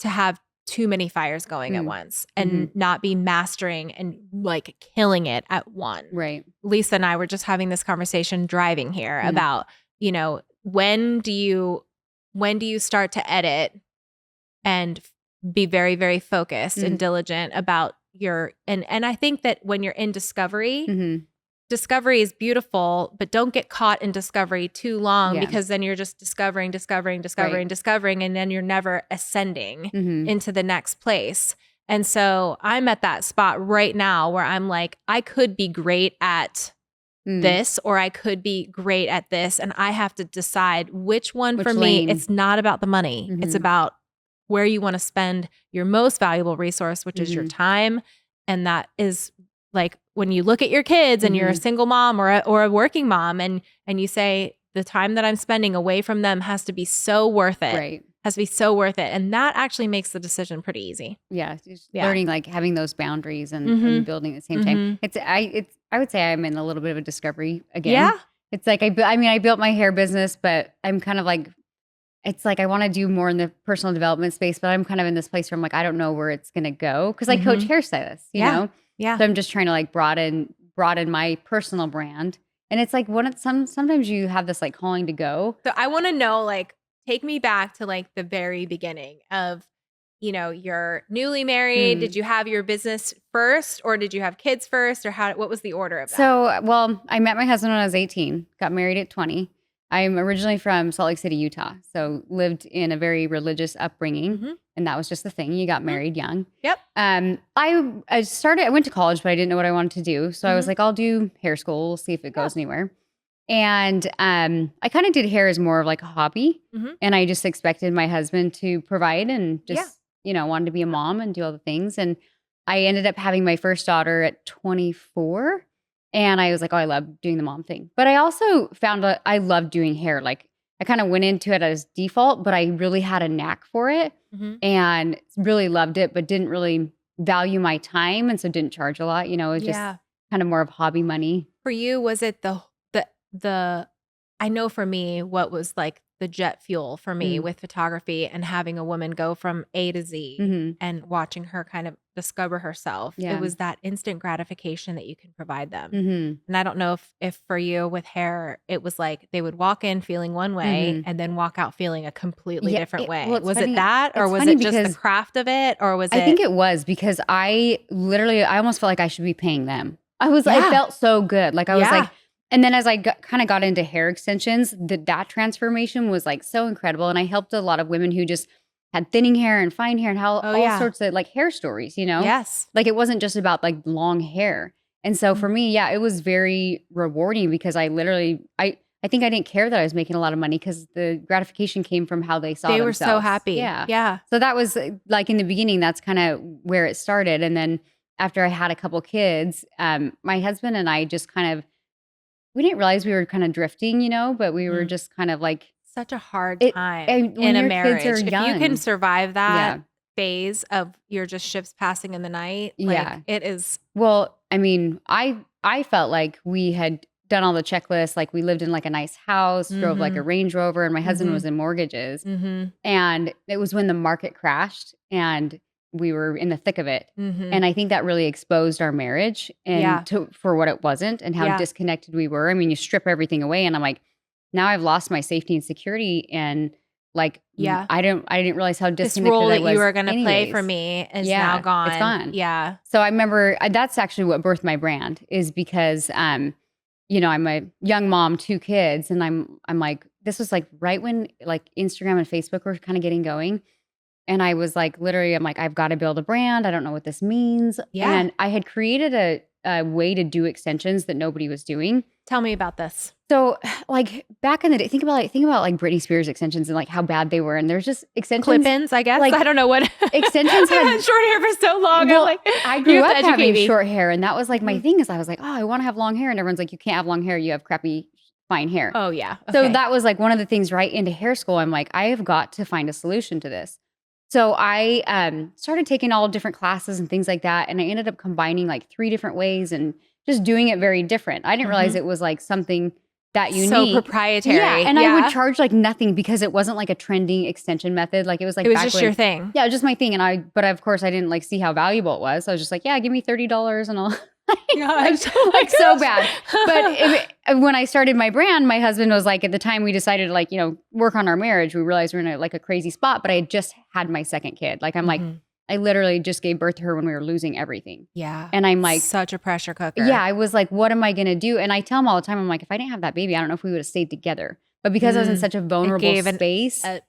to have too many fires going at once and not be mastering and like killing it at one. Right. Lisa and I were just having this conversation driving here about, you know, when do you start to edit and be very, very focused and diligent about and I think that when you're in discovery, discovery is beautiful, but don't get caught in discovery too long because then you're just discovering, and then you're never ascending into the next place. And so I'm at that spot right now where I'm like, I could be great at this, or I could be great at this. And I have to decide which one for me. It's not about the money. It's about where you want to spend your most valuable resource, which is your time. And that is like when you look at your kids and you're a single mom or a working mom and you say the time that I'm spending away from them has to be so worth it. Right. Has to be so worth it. And that actually makes the decision pretty easy. Yeah. Just learning, like having those boundaries and building at the same time. I would say I'm in a little bit of a discovery again. Yeah. It's like, I built my hair business, but I'm kind of like, it's like I want to do more in the personal development space, but I'm kind of in this place where I'm like, I don't know where it's going to go. Cause I coach hairstylists, you know? Yeah. So I'm just trying to like broaden my personal brand. And it's like sometimes you have this like calling to go. So I want to know, like, take me back to like the very beginning of, you know, you're newly married. Did you have your business first or did you have kids first, or what was the order of that? So, well, I met my husband when I was 18, got married at 20. I'm originally from Salt Lake City, Utah. So lived in a very religious upbringing. And that was just the thing. You got married young. Yep. I went to college, but I didn't know what I wanted to do. So I was like, I'll do hair school. We'll see if it goes anywhere. And I kind of did hair as more of like a hobby. And I just expected my husband to provide and just, you know, wanted to be a mom and do all the things. And I ended up having my first daughter at 24. And I was like, oh, I love doing the mom thing. But I also found out I love doing hair. Like I kind of went into it as default, but I really had a knack for it and really loved it, but didn't really value my time. And so didn't charge a lot. You know, it was just kind of more of hobby money. For you, was it the I know for me, what was like the jet fuel for me with photography and having a woman go from A to Z and watching her kind of discover herself. It was that instant gratification that you can provide them. And I don't know if for you with hair, it was like they would walk in feeling one way and then walk out feeling a completely different way. Well, was it that, or was it just the craft of it, or was it? I think it was because I almost felt like I should be paying them. I felt so good. Like I was like, and then as I kind of got into hair extensions, that transformation was like so incredible. And I helped a lot of women who just had thinning hair and fine hair and all sorts of like hair stories, you know? Yes. Like it wasn't just about like long hair. And so for me, it was very rewarding because I I think I didn't care that I was making a lot of money because the gratification came from how they saw They themselves. were so happy. Yeah. Yeah. So that was like in the beginning, that's kind of where it started. And then after I had a couple kids, my husband and I just kind of, we didn't realize we were kind of drifting, but we were just kind of like. Such a hard It- time and when in a your marriage. kids are If you can young. survive that Yeah. phase of you're just ships passing in the night, Yeah. like it is. Well, I mean, I felt like we had done all the checklists. Like we lived in like a nice house, drove like a Range Rover, and my husband was in mortgages. And it was when the market crashed and we were in the thick of it. And I think that really exposed our marriage and for what it wasn't and how disconnected we were. I mean, you strip everything away and I'm like, now I've lost my safety and security and like, I didn't realize how This disconnected role I that was you were going to play anyways. for me is now gone. It's gone. Yeah. So I remember that's actually what birthed my brand is because, I'm a young mom, 2 kids, and I'm like, this was like right when like Instagram and Facebook were kind of getting going. And I was like, literally, I'm like, I've got to build a brand. I don't know what this means. Yeah. And I had created a way to do extensions that nobody was doing. Tell me about this. So like back in the day, think about like Britney Spears extensions and like how bad they were. And there's just extensions. Clip-ins, I guess. Like, I don't know what. Extensions I had short hair for so long. Well, I'm like, I you grew have up to educate having me. short hair. And that was like my thing is I was like, oh, I want to have long hair. And everyone's like, you can't have long hair. You have crappy, fine hair. Oh, yeah. Okay. So that was like one of the things right into hair school. I'm like, I have got to find a solution to this. So I started taking all different classes and things like that. And I ended up combining like 3 different ways and just doing it very different. I didn't realize it was like something that unique. So proprietary. Yeah. And I would charge like nothing because it wasn't like a trending extension method. Like it was like it was just your thing. Yeah, it was just my thing. But of course I didn't like see how valuable it was. So I was just like, yeah, give me $30 and I'll like so bad. But when I started my brand, my husband was like, at the time we decided to like, work on our marriage. We realized we were in a crazy spot, but I had just had my second kid. Like I'm like, I literally just gave birth to her when we were losing everything. Yeah. And I'm like, such a pressure cooker. Yeah. I was like, what am I going to do? And I tell him all the time, I'm like, if I didn't have that baby, I don't know if we would have stayed together. But because I was in such a vulnerable space, a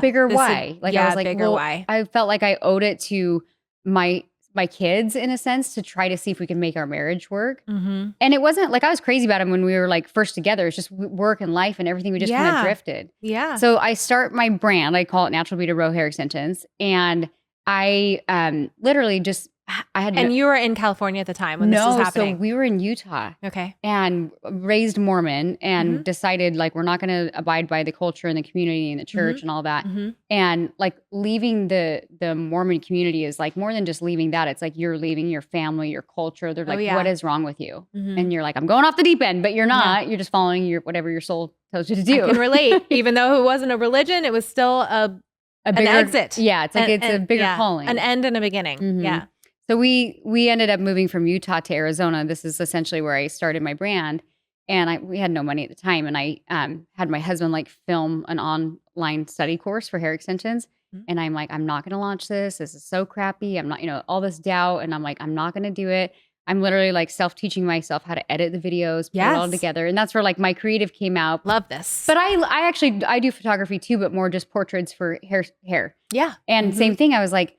bigger why. Like I was like, bigger why. I felt like I owed it to my kids in a sense to try to see if we could make our marriage work. And it wasn't like I was crazy about him when we were like first together. It's just work and life and everything. We just kind of drifted. Yeah. So I start my brand. I call it Natural Beauty Row Hair Extensions. And I literally just I had And you were in California at the time when this was happening. So we were in Utah. Okay. And raised Mormon and decided like we're not going to abide by the culture and the community and the church and all that. And like leaving the Mormon community is like more than just leaving that. It's like you're leaving your family, your culture. They're like, what is wrong with you? And you're like, I'm going off the deep end, but you're not. Yeah. You're just following whatever your soul tells you to do. I can relate. Even though it wasn't a religion, it was still an exit. Yeah. It's like it's a bigger calling. An end and a beginning. Yeah. So we ended up moving from Utah to Arizona. This is essentially where I started my brand. And we had no money at the time. And I had my husband like film an online study course for hair extensions. And I'm like, I'm not going to launch this. This is so crappy. I'm not, all this doubt. And I'm like, I'm not going to do it. I'm literally like self-teaching myself how to edit the videos, put it all together. And that's where like my creative came out. Love this. But I actually do photography too, but more just portraits for hair. Yeah. And same thing. I was like,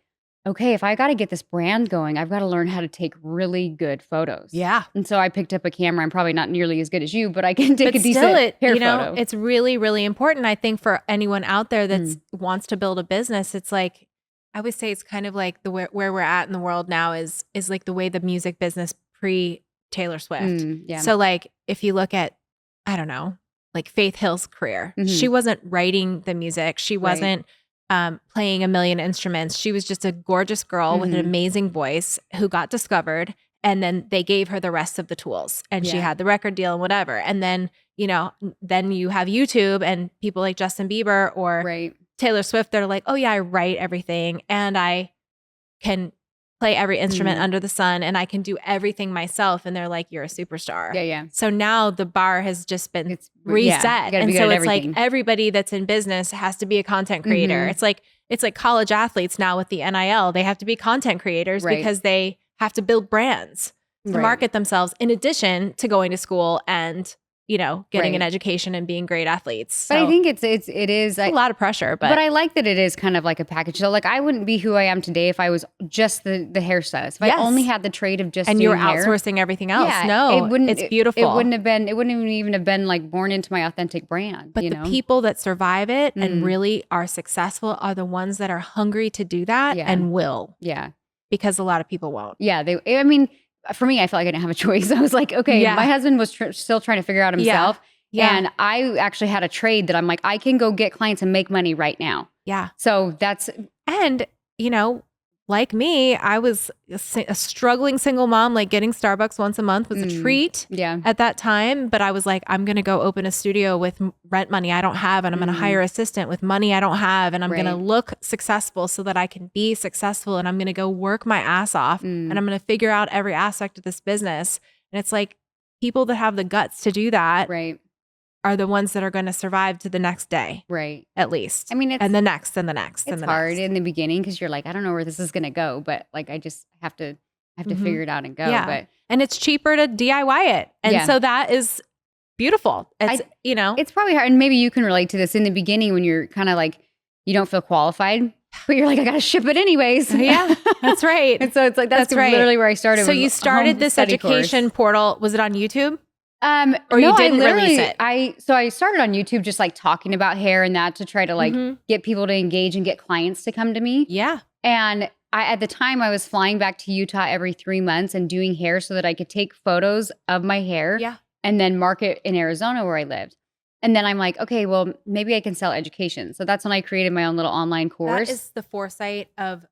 okay, if I got to get this brand going, I've got to learn how to take really good photos. Yeah. And so I picked up a camera. I'm probably not nearly as good as you, but I can take a decent hair photo. It's really, really important. I think for anyone out there that wants to build a business, it's like, I would say it's kind of like where we're at in the world now is like the way the music business pre-Taylor Swift. So like if you look at, I don't know, like Faith Hill's career, she wasn't writing the music. She wasn't playing a million instruments. She was just a gorgeous girl with an amazing voice who got discovered. And then they gave her the rest of the tools and she had the record deal and whatever. And then, then you have YouTube and people like Justin Bieber or Taylor Swift. They're like, oh yeah, I write everything and I can play every instrument under the sun and I can do everything myself. And they're like, you're a superstar. Yeah. So now the bar has just been reset. And so it's like everybody that's in business has to be a content creator. It's like college athletes now with the NIL. They have to be content creators because they have to build brands to market themselves in addition to going to school and getting an education and being great athletes. So but I think it is a lot of pressure, but I like that it is kind of like a package. So like I wouldn't be who I am today if I was just the hairstylist. If I only had the trade of just and you were doing hair, outsourcing everything else. It's beautiful. It wouldn't even have been like born into my authentic brand. But the people that survive it and really are successful are the ones that are hungry to do that and will. Yeah. Because a lot of people won't. Yeah. I mean, for me, I felt like I didn't have a choice. I was like, okay, my husband was still trying to figure out himself. Yeah. And I actually had a trade that I'm like, I can go get clients and make money right now. Yeah. So that's... And, like me, I was a struggling single mom, like getting Starbucks once a month was a treat at that time. But I was like, I'm going to go open a studio with rent money I don't have. And I'm going to hire an assistant with money I don't have. And I'm going to look successful so that I can be successful. And I'm going to go work my ass off. And I'm going to figure out every aspect of this business. And it's like people that have the guts to do that are the ones that are going to survive to the next day. Right. At least. I mean, and the next and the next. It's hard in the beginning because you're like, I don't know where this is going to go, but like, I just have to figure it out and go. Yeah. And it's cheaper to DIY it. And so that is beautiful. It's probably hard. And maybe you can relate to this in the beginning when you're kind of like, you don't feel qualified, but you're like, I got to ship it anyways. Yeah, that's right. And so it's like, that's literally where I started. So you started this education portal. Was it on YouTube? Or you didn't release it? I started on YouTube just like talking about hair and that to try to like get people to engage and get clients to come to me. Yeah. And at the time I was flying back to Utah every 3 months and doing hair so that I could take photos of my hair and then market in Arizona where I lived. And then I'm like, okay, well, maybe I can sell education. So that's when I created my own little online course. That is the foresight of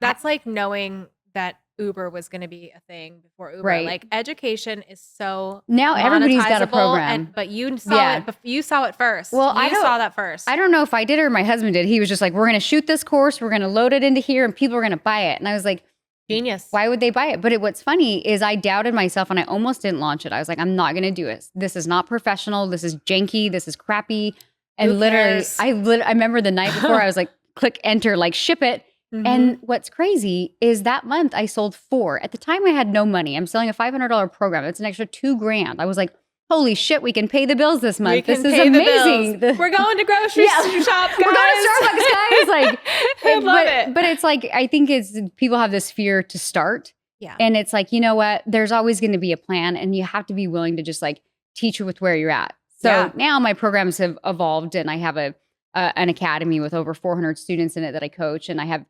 that's like knowing that Uber was going to be a thing before Uber. Right. Like education is so now everybody's got a program, but you saw it. You saw it first. Well, I saw that first. I don't know if I did or my husband did. He was just like, "We're going to shoot this course. We're going to load it into here, and people are going to buy it." And I was like, "Genius! Why would they buy it?" But what's funny is I doubted myself, and I almost didn't launch it. I was like, "I'm not going to do it. This is not professional. This is janky. This is crappy." And Who literally, cares? I remember the night before, I was like, "Click enter, like ship it." And what's crazy is that month I sold 4. At the time I had no money. I'm selling a $500 program. It's an extra $2,000. I was like, holy shit, we can pay the bills this month. This is amazing. We're going to grocery shop, guys. We're going to Starbucks, guys. Like, I love it. But it's like, I think people have this fear to start. Yeah. And it's like, you know what? There's always going to be a plan and you have to be willing to just like teach with where you're at. So now my programs have evolved and I have an academy with over 400 students in it that I coach. And I have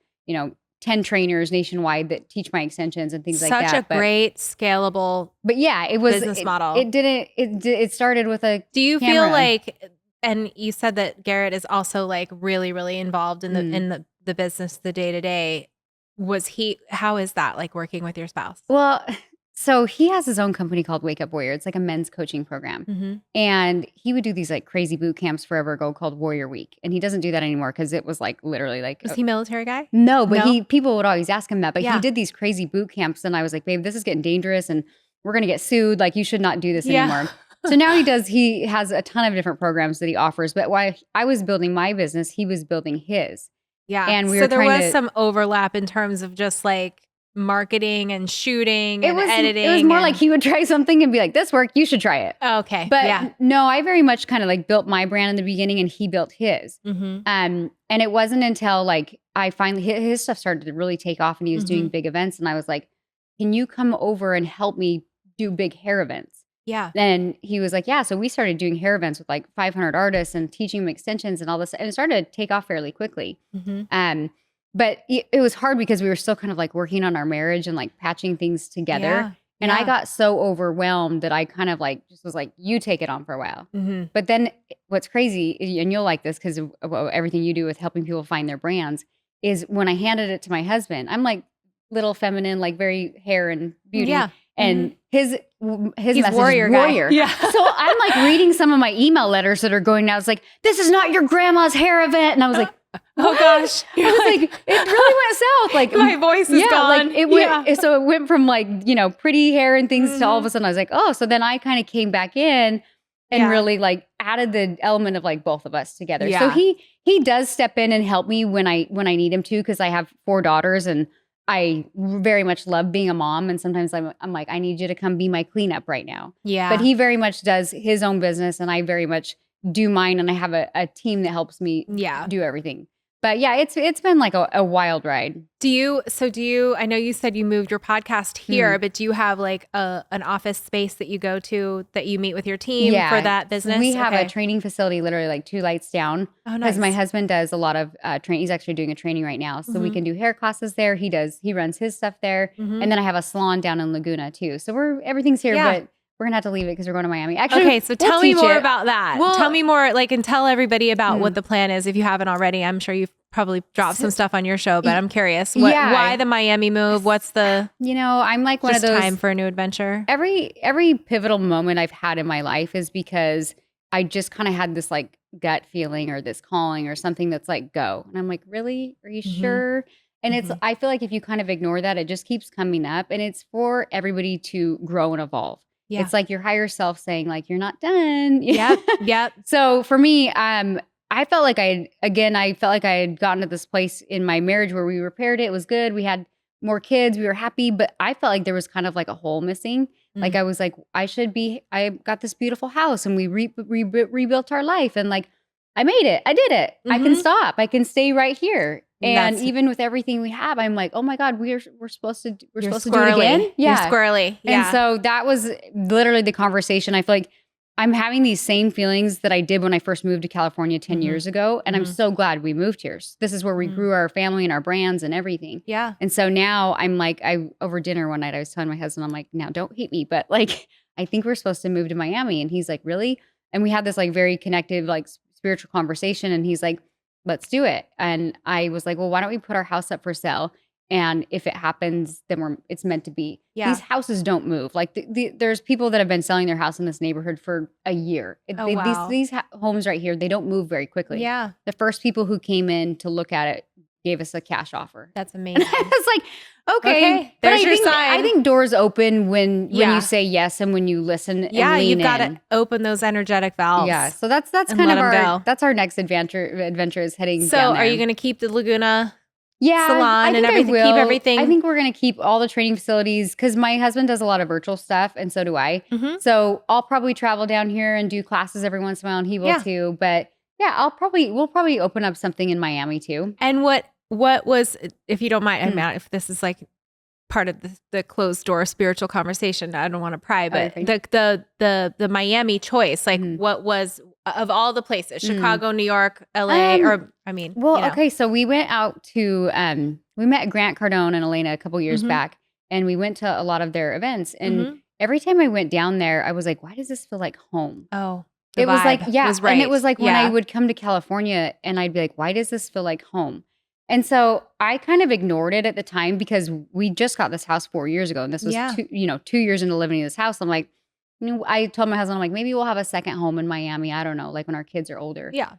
10 trainers nationwide that teach my extensions and things like that. Such a great scalable business model. It started with a Do you camera. feel like, and you said that Garrett is also like really, really involved in the business, the day to day. How is that like working with your spouse? Well, so he has his own company called Wake Up Warrior. It's like a men's coaching program. And he would do these like crazy boot camps forever ago called Warrior Week. And he doesn't do that anymore because it was like literally like... Was he a military guy? No, but people would always ask him that. But he did these crazy boot camps. And I was like, babe, this is getting dangerous and we're going to get sued. Like you should not do this anymore. So now he has a ton of different programs that he offers. But while I was building my business, he was building his. Yeah. And there was some overlap in terms of just like marketing and shooting and editing. It was more like he would try something and be like, this worked, you should try it. Oh, okay. But no, I very much kind of like built my brand in the beginning and he built his. And it wasn't until like I finally, his stuff started to really take off and he was doing big events. And I was like, can you come over and help me do big hair events? Yeah. And he was like, yeah. So we started doing hair events with like 500 artists and teaching them extensions and all this. And it started to take off fairly quickly. But it was hard because we were still kind of like working on our marriage and like patching things together. Yeah. And I got so overwhelmed that I kind of like just was like, you take it on for a while. But then what's crazy, and you'll like this because of everything you do with helping people find their brands, is when I handed it to my husband, I'm like little feminine, like very hair and beauty. Yeah. And his message warrior is warrior. Yeah. So I'm like reading some of my email letters that are going out. It's like, this is not your grandma's hair event. And I was like, oh gosh. I was like, it really went south. Like my voice is gone. Like it went, so it went from like, pretty hair and things to all of a sudden I was like, oh, so then I kind of came back in and really like added the element of like both of us together. Yeah. So he does step in and help me when I need him to, because I have 4 daughters and I very much love being a mom. And sometimes I'm like, I need you to come be my cleanup right now. Yeah. But he very much does his own business and I very much do mine. And I have a team that helps me do everything. But yeah, it's been like a wild ride. Do you, I know you said you moved your podcast here, but do you have like an office space that you go to that you meet with your team for that business? We have a training facility literally like 2 lights down. Oh, nice. Because my husband does a lot of training. He's actually doing a training right now. So we can do hair classes there. He runs his stuff there. And then I have a salon down in Laguna too. So everything's here, but we're going to have to leave it because we're going to Miami. Actually, okay, so tell me more about that. Tell me more, like, and tell everybody about what the plan is if you haven't already. I'm sure you've probably dropped some stuff on your show, but I'm curious. Why the Miami move? What's the I'm like one of those time for a new adventure. Every pivotal moment I've had in my life is because I just kind of had this like gut feeling or this calling or something that's like, go. And I'm like, really? Are you sure? And it's, I feel like if you kind of ignore that, it just keeps coming up and it's for everybody to grow and evolve. Yeah. It's like your higher self saying like, you're not done. Yep. So for me, I felt like I had gotten to this place in my marriage where we repaired it. It was good. We had more kids. We were happy, but I felt like there was kind of like a hole missing. Like I was like, I got this beautiful house and we rebuilt our life. And like, I made it. I did it. I can stop. I can stay right here. And even with everything we have, I'm like, oh my God, we're supposed to do it again. Yeah. You're squirrely. Yeah. And so that was literally the conversation. I feel like I'm having these same feelings that I did when I first moved to California 10 years ago. And I'm so glad we moved here. This is where we grew our family and our brands and everything. Yeah. And so now I'm like, over dinner one night, I was telling my husband, I'm like, now don't hate me, but like, I think we're supposed to move to Miami. And he's like, really? And we had this like very connected, like spiritual conversation. And he's like, let's do it. And I was like, well, why don't we put our house up for sale? And if it happens, then it's meant to be. Yeah. These houses don't move. Like there's people that have been selling their house in this neighborhood for a year. Wow. These homes right here, they don't move very quickly. Yeah. The first people who came in to look at it gave us a cash offer. That's amazing. It's like, okay. There's your sign. I think doors open when you say yes and when you listen and lean you've got to open those energetic valves. Yeah. So that's kind of that's our next adventure is heading down there. So are you going to keep the Laguna salon and everything? Keep everything? I think we're going to keep all the training facilities because my husband does a lot of virtual stuff and so do I. So I'll probably travel down here and do classes every once in a while and he will too. But yeah, we'll probably open up something in Miami too. And what was, if you don't mind, if this is like part of the closed door spiritual conversation, I don't want to pry, but the Miami choice, like what was of all the places, Chicago, New York, LA, okay. So we went out to, we met Grant Cardone and Elena a couple years back and we went to a lot of their events. And every time I went down there, I was like, why does this feel like home? Oh, it was like, was right. And it was like when I would come to California and I'd be like, why does this feel like home? And so I kind of ignored it at the time because we just got this house 4 years ago. And this was 2 years into living in this house. I'm like, I told my husband, I'm like, maybe we'll have a second home in Miami. I don't know, like when our kids are older. Yeah.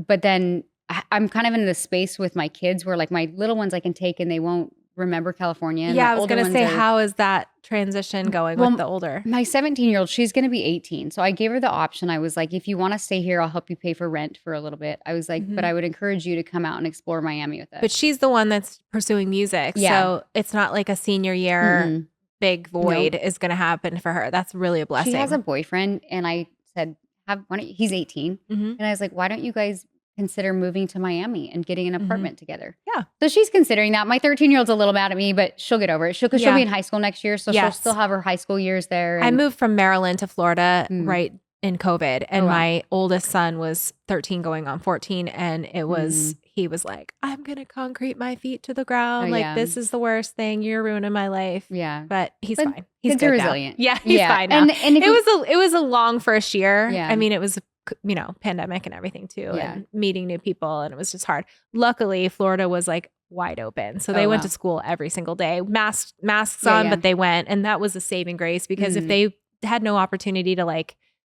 But then I'm kind of in this space with my kids where like my little ones I can take and they won't remember California. And I was going to say, how is that transition going with the older? My 17-year-old, she's going to be 18. So I gave her the option. I was like, if you want to stay here, I'll help you pay for rent for a little bit. I was like, but I would encourage you to come out and explore Miami with us. But she's the one that's pursuing music. Yeah. So it's not like a senior year big void is going to happen for her. That's really a blessing. She has a boyfriend. And I said, he's 18. And I was like, why don't you guys consider moving to Miami and getting an apartment together? Yeah. So she's considering that. My 13-year-old's a little mad at me, but she'll get over it. She'll be in high school next year. So she'll still have her high school years there. I moved from Maryland to Florida right in COVID. And my oldest son was 13 going on 14. And it was, he was like, I'm going to concrete my feet to the ground. This is the worst thing. You're ruining my life. Yeah. But he's fine. He's good resilient. Now. Yeah. He's fine now. And it was a long first year. Yeah. I mean, it was pandemic and everything too, and meeting new people. And it was just hard. Luckily, Florida was like wide open. So they went to school every single day, masks on, but they went. And that was a saving grace because if they had no opportunity to like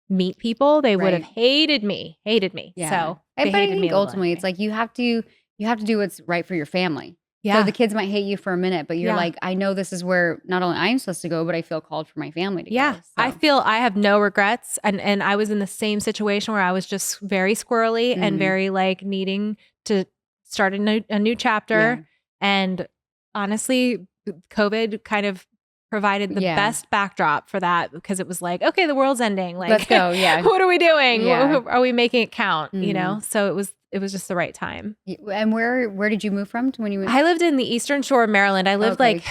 meet people, they would have hated me. Yeah. So but I think ultimately it's like you have to do what's right for your family. Yeah. So the kids might hate you for a minute, but you're like, I know this is where not only I'm supposed to go, but I feel called for my family to go. So. I feel I have no regrets. And I was in the same situation where I was just very squirrely and very like needing to start a new chapter. And honestly, COVID kind of provided the best backdrop for that, because it was like, okay, the world's ending. Like, let's go. Yeah. What are we doing? Yeah. Are we making it count? You know? So it was just the right time. And where did you move from when you moved? I lived in the Eastern Shore of Maryland. I lived Okay. like,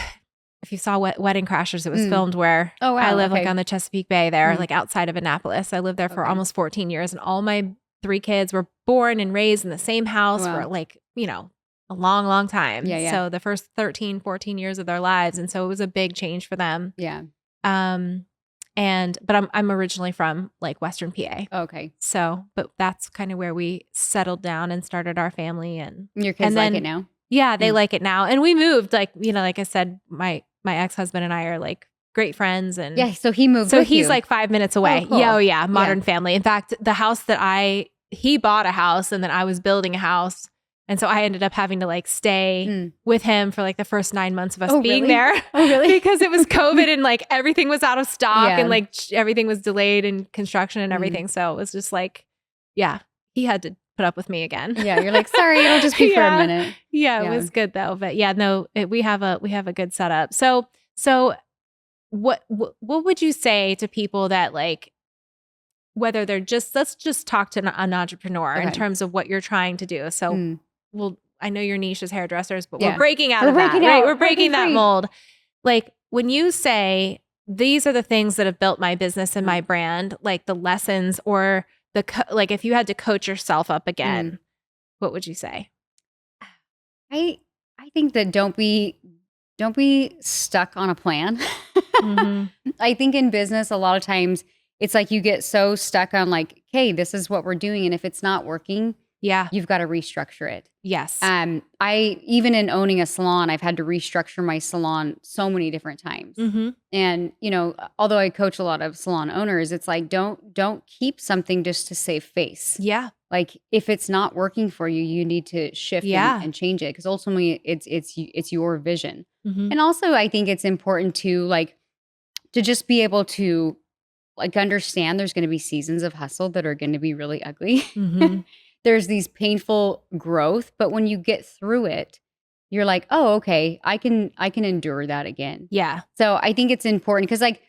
if you saw Wedding Crashers, it was filmed where I live like on the Chesapeake Bay there, like outside of Annapolis. I lived there for almost 14 years, and all my 3 kids were born and raised in the same house for like, you know, a long, long time. Yeah. So the first 13, 14 years of their lives. And so it was a big change for them. Yeah. But I'm originally from like Western PA. Okay. So, but that's kind of where we settled down and started our family. And your kids like it now? Yeah, they like it now. And we moved, like, you know, like I said, my ex-husband and I are like great friends. And yeah, so he moved. So with he's you. like 5 minutes away. Oh, cool. Yeah. Modern family. In fact, the house that he bought a house, and then I was building a house. And so I ended up having to like stay with him for like the first 9 months of us being there. Oh, really? Because it was COVID and like everything was out of stock and like everything was delayed in construction and everything. So it was just like, yeah, he had to put up with me again. Yeah, you're like, sorry, it'll just be for a minute. Yeah, it was good though. But yeah, no, we have a good setup. So what would you say to people that like, whether they're let's just talk to an entrepreneur in terms of what you're trying to do. So well, I know your niche is hairdressers, but we're breaking out of that, right? We're breaking that mold. Like when you say, these are the things that have built my business and my brand, like the lessons or like if you had to coach yourself up again, what would you say? I think that don't be stuck on a plan. I think in business, a lot of times it's like you get so stuck on like, hey, this is what we're doing. And if it's not working, you've got to restructure it. Yes. I even in owning a salon, I've had to restructure my salon so many different times. And you know, although I coach a lot of salon owners, it's like don't keep something just to save face. Yeah. Like if it's not working for you, you need to shift and change it, because ultimately it's your vision. And also I think it's important to just be able to like understand there's going to be seasons of hustle that are going to be really ugly. There's these painful growth, but when you get through it, you're like, oh, okay, I can endure that again. Yeah. So I think it's important because like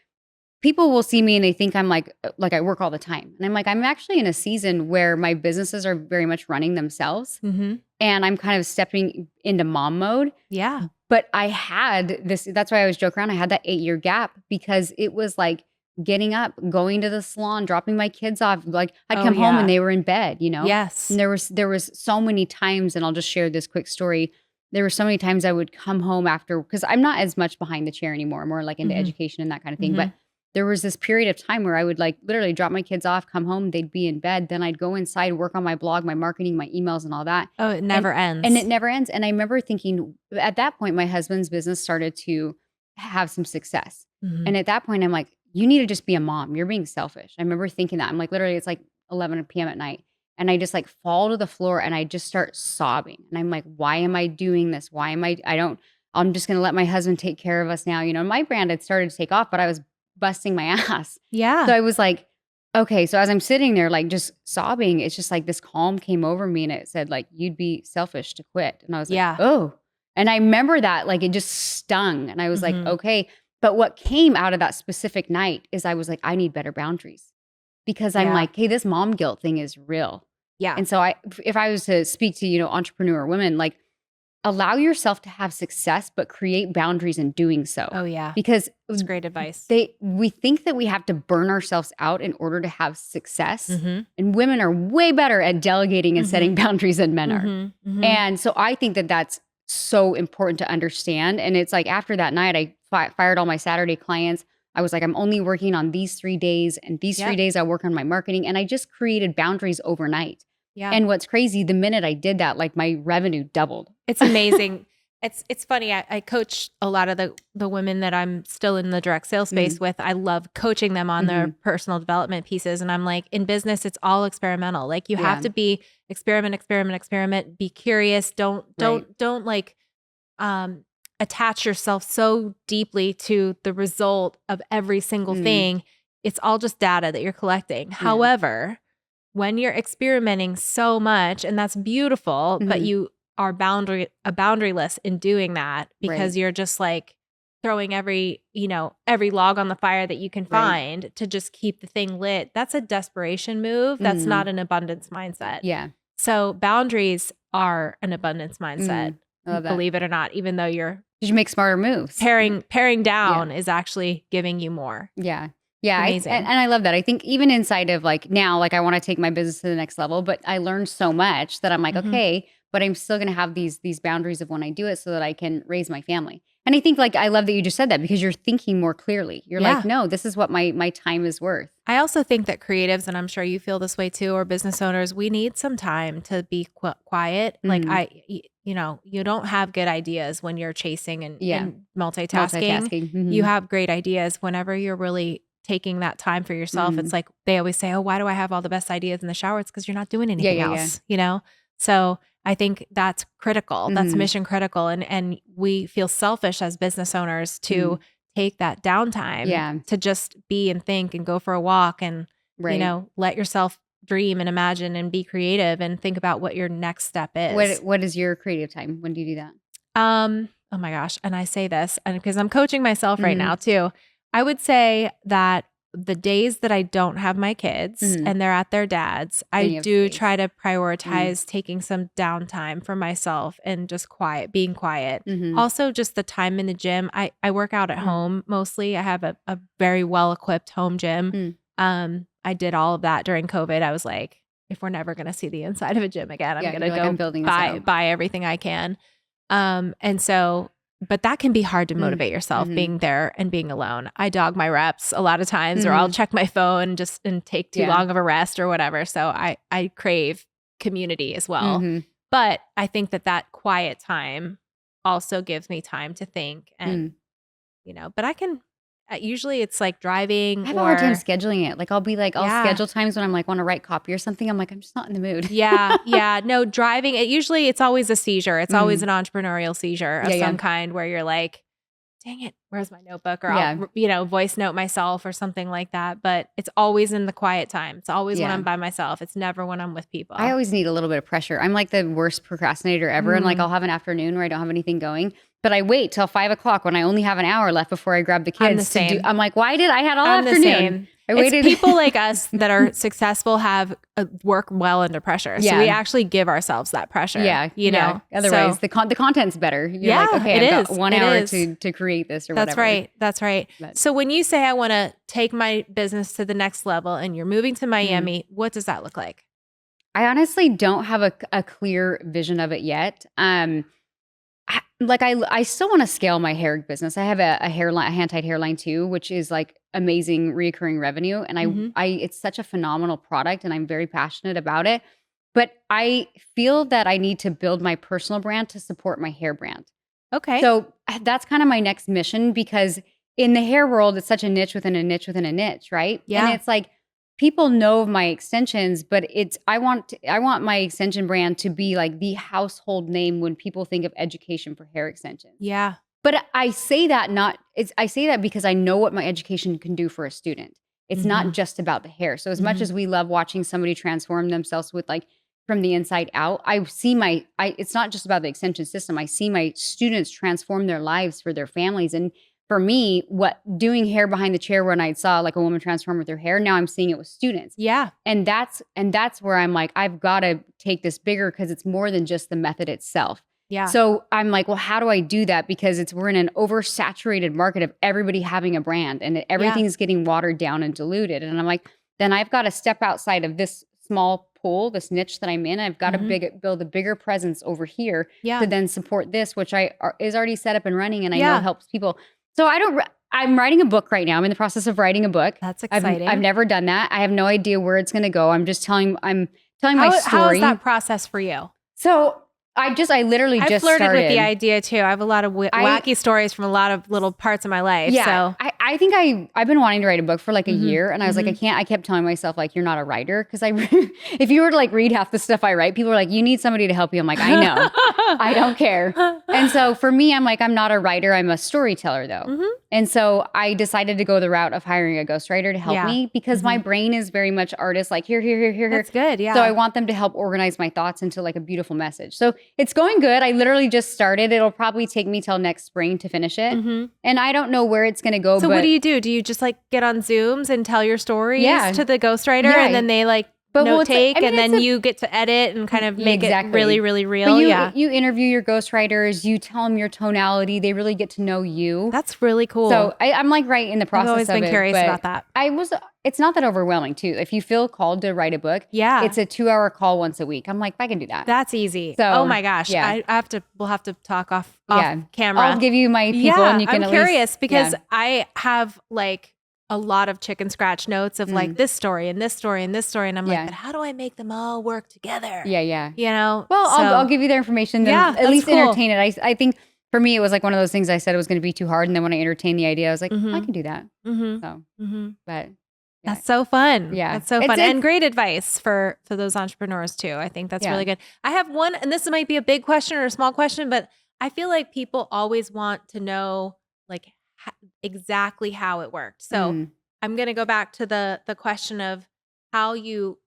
people will see me and they think I'm like I work all the time. And I'm like, I'm actually in a season where my businesses are very much running themselves. And I'm kind of stepping into mom mode. Yeah. But I had this, that's why I always joke around. I had that 8-year gap because it was like getting up, going to the salon, dropping my kids off. Like I'd come home and they were in bed, you know? Yes. And there was so many times, and I'll just share this quick story. There were so many times I would come home after, because I'm not as much behind the chair anymore. I'm more like into education and that kind of thing. But there was this period of time where I would like literally drop my kids off, come home, they'd be in bed. Then I'd go inside, work on my blog, my marketing, my emails and all that. Oh, it never ends. And it never ends. And I remember thinking at that point, my husband's business started to have some success. And at that point, I'm like, you need to just be a mom. You're being selfish. I remember thinking that. I'm like, literally, it's like 11 p.m. at night. And I just like fall to the floor and I just start sobbing. And I'm like, why am I doing this? Why am I'm just going to let my husband take care of us now. You know, my brand had started to take off, but I was busting my ass. Yeah. So I was like, okay. So as I'm sitting there, like just sobbing, it's just like this calm came over me and it said like, you'd be selfish to quit. And I was like, oh. And I remember that like it just stung. And I was like, okay. But what came out of that specific night is I was like, I need better boundaries, because I'm like, hey, this mom guilt thing is real. Yeah. And so if I was to speak to, you know, entrepreneur women, like allow yourself to have success, but create boundaries in doing so. Oh yeah. Because it's great advice. We think that we have to burn ourselves out in order to have success. And women are way better at delegating and setting boundaries than men are. And so I think that that's so important to understand. And it's like after that night, I fired all my Saturday clients. I was like, I'm only working on these 3 days, and these 3 days I work on my marketing. And I just created boundaries overnight. Yeah. And what's crazy, the minute I did that, like my revenue doubled. It's amazing. It's funny. I coach a lot of the women that I'm still in the direct sales space with. I love coaching them on their personal development pieces. And I'm like, in business, it's all experimental. Like you have to be experiment, be curious. Don't like, attach yourself so deeply to the result of every single thing. It's all just data that you're collecting. However, when you're experimenting so much, and that's beautiful, but you are boundaryless in doing that because you're just like throwing every log on the fire that you can find to just keep the thing lit. That's a desperation move. That's not an abundance mindset. Yeah. So boundaries are an abundance mindset. I love that. Believe it or not, even though you're you make smarter moves. Paring down is actually giving you more. Yeah. Yeah. Amazing. And I love that. I think even inside of like now, like I want to take my business to the next level, but I learned so much that I'm like, okay, but I'm still going to have these boundaries of when I do it so that I can raise my family. And I think like, I love that you just said that because you're thinking more clearly. You're like, no, this is what my time is worth. I also think that creatives, and I'm sure you feel this way too, or business owners, we need some time to be quiet. Like you don't have good ideas when you're chasing and multitasking. You have great ideas whenever you're really taking that time for yourself. It's like they always say, oh, why do I have all the best ideas in the shower? It's because you're not doing anything else, So I think that's critical. That's mission critical. And we feel selfish as business owners to take that downtime to just be and think and go for a walk and, let yourself dream and imagine and be creative and think about what your next step is. What is your creative time? When do you do that? Oh my gosh. And I say this and because I'm coaching myself right now too. I would say that the days that I don't have my kids and they're at their dad's, I do try to prioritize taking some downtime for myself and just being quiet. Also just the time in the gym. I work out at home mostly. I have a very well-equipped home gym. I did all of that during COVID. I was like, if we're never going to see the inside of a gym again, I'm going to go buy everything I can. But that can be hard to motivate yourself being there and being alone. I dog my reps a lot of times or I'll check my phone and take too long of a rest or whatever. So I crave community as well. But I think that quiet time also gives me time to think and, but I can, usually it's like driving. I have a hard time scheduling it. Like I'll schedule times when I'm like want to write copy or something. I'm like, I'm just not in the mood. No, driving. It's always a seizure. It's always an entrepreneurial seizure of some kind where you're like, dang it, where's my notebook? Or I'll, voice note myself or something like that. But it's always in the quiet time. It's always when I'm by myself. It's never when I'm with people. I always need a little bit of pressure. I'm like the worst procrastinator ever. And like I'll have an afternoon where I don't have anything going. But I wait till 5 o'clock when I only have an hour left before I grab the kids. I'm like, why did I had all afternoon? The same. I waited. It's people like us that are successful have work well under pressure. So we actually give ourselves that pressure. Otherwise, the content's better. You're like, okay, I've got 1 hour to create this or whatever. That's right. But. So when you say I want to take my business to the next level and you're moving to Miami, what does that look like? I honestly don't have a clear vision of it yet. I still want to scale my hair business. I have a hand-tied hairline too, which is like amazing reoccurring revenue. And it's such a phenomenal product and I'm very passionate about it. But I feel that I need to build my personal brand to support my hair brand. Okay. So that's kind of my next mission because in the hair world, it's such a niche within a niche within a niche, right? Yeah. And it's like, people know of my extensions, but I want my extension brand to be like the household name when people think of education for hair extensions. Yeah. But I say that because I know what my education can do for a student. It's not just about the hair. So as much as we love watching somebody transform themselves with like from the inside out, it's not just about the extension system. I see my students transform their lives for their families. And for me, doing hair behind the chair when I saw like a woman transform with her hair, now I'm seeing it with students. Yeah. And that's where I'm like, I've got to take this bigger because it's more than just the method itself. Yeah. So I'm like, well, how do I do that? Because we're in an oversaturated market of everybody having a brand and everything's getting watered down and diluted. And I'm like, then I've got to step outside of this small pool, this niche that I'm in. I've got to build a bigger presence over here to then support this, which is already set up and running and I know helps people. So I'm writing a book right now. I'm in the process of writing a book. That's exciting. I've never done that. I have no idea where it's going to go. I'm telling my story. How is that process for you? So I literally just flirted started with the idea too. I have a lot of wacky stories from a lot of little parts of my life. Yeah. So I think I've been wanting to write a book for like a year, and I was like, I kept telling myself like, you're not a writer. Cause if you were to like read half the stuff I write, people are like, you need somebody to help you. I'm like, I know, I don't care. And so for me, I'm like, I'm not a writer. I'm a storyteller though. And so I decided to go the route of hiring a ghostwriter to help me because my brain is very much artist, like here. That's good. Yeah. So I want them to help organize my thoughts into like a beautiful message. So it's going good. I literally just started. It'll probably take me till next spring to finish it. And I don't know where it's going to go. So what do you do? Do you just like get on Zooms and tell your stories to the ghostwriter and then they like note take and then you get to edit and kind of make it really, really real? You interview your ghostwriters, you tell them your tonality. They really get to know you. That's really cool. So I'm like right in the process of it. I've always been curious about that. It's not that overwhelming too. If you feel called to write a book, it's a 2-hour call once a week. I'm like, I can do that. That's easy. So, oh my gosh. We'll have to talk off camera. I'll give you my people and you can I'm curious because I have like a lot of chicken scratch notes of like this story and this story and this story. And I'm like, but how do I make them all work together? Yeah. You know? Well, I'll give you their information. At least entertain it. I think for me, it was like one of those things I said it was going to be too hard. And then when I entertained the idea, I was like, I can do that. But that's so fun. Yeah. That's so fun. And great advice for those entrepreneurs too. I think that's really good. I have one, and this might be a big question or a small question, but I feel like people always want to know like exactly how it worked. So I'm going to go back to the question of how you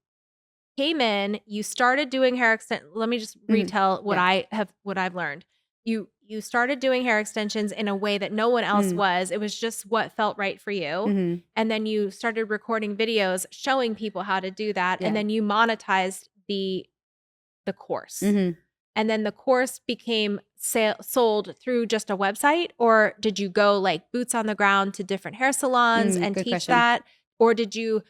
came in, you started doing hair extension. Let me just retell what I've learned. You started doing hair extensions in a way that no one else was. It was just what felt right for you. And then you started recording videos showing people how to do that. And then you monetized the course. And then the course became sold through just a website, or did you go like boots on the ground to different hair salons and teach that? Or did you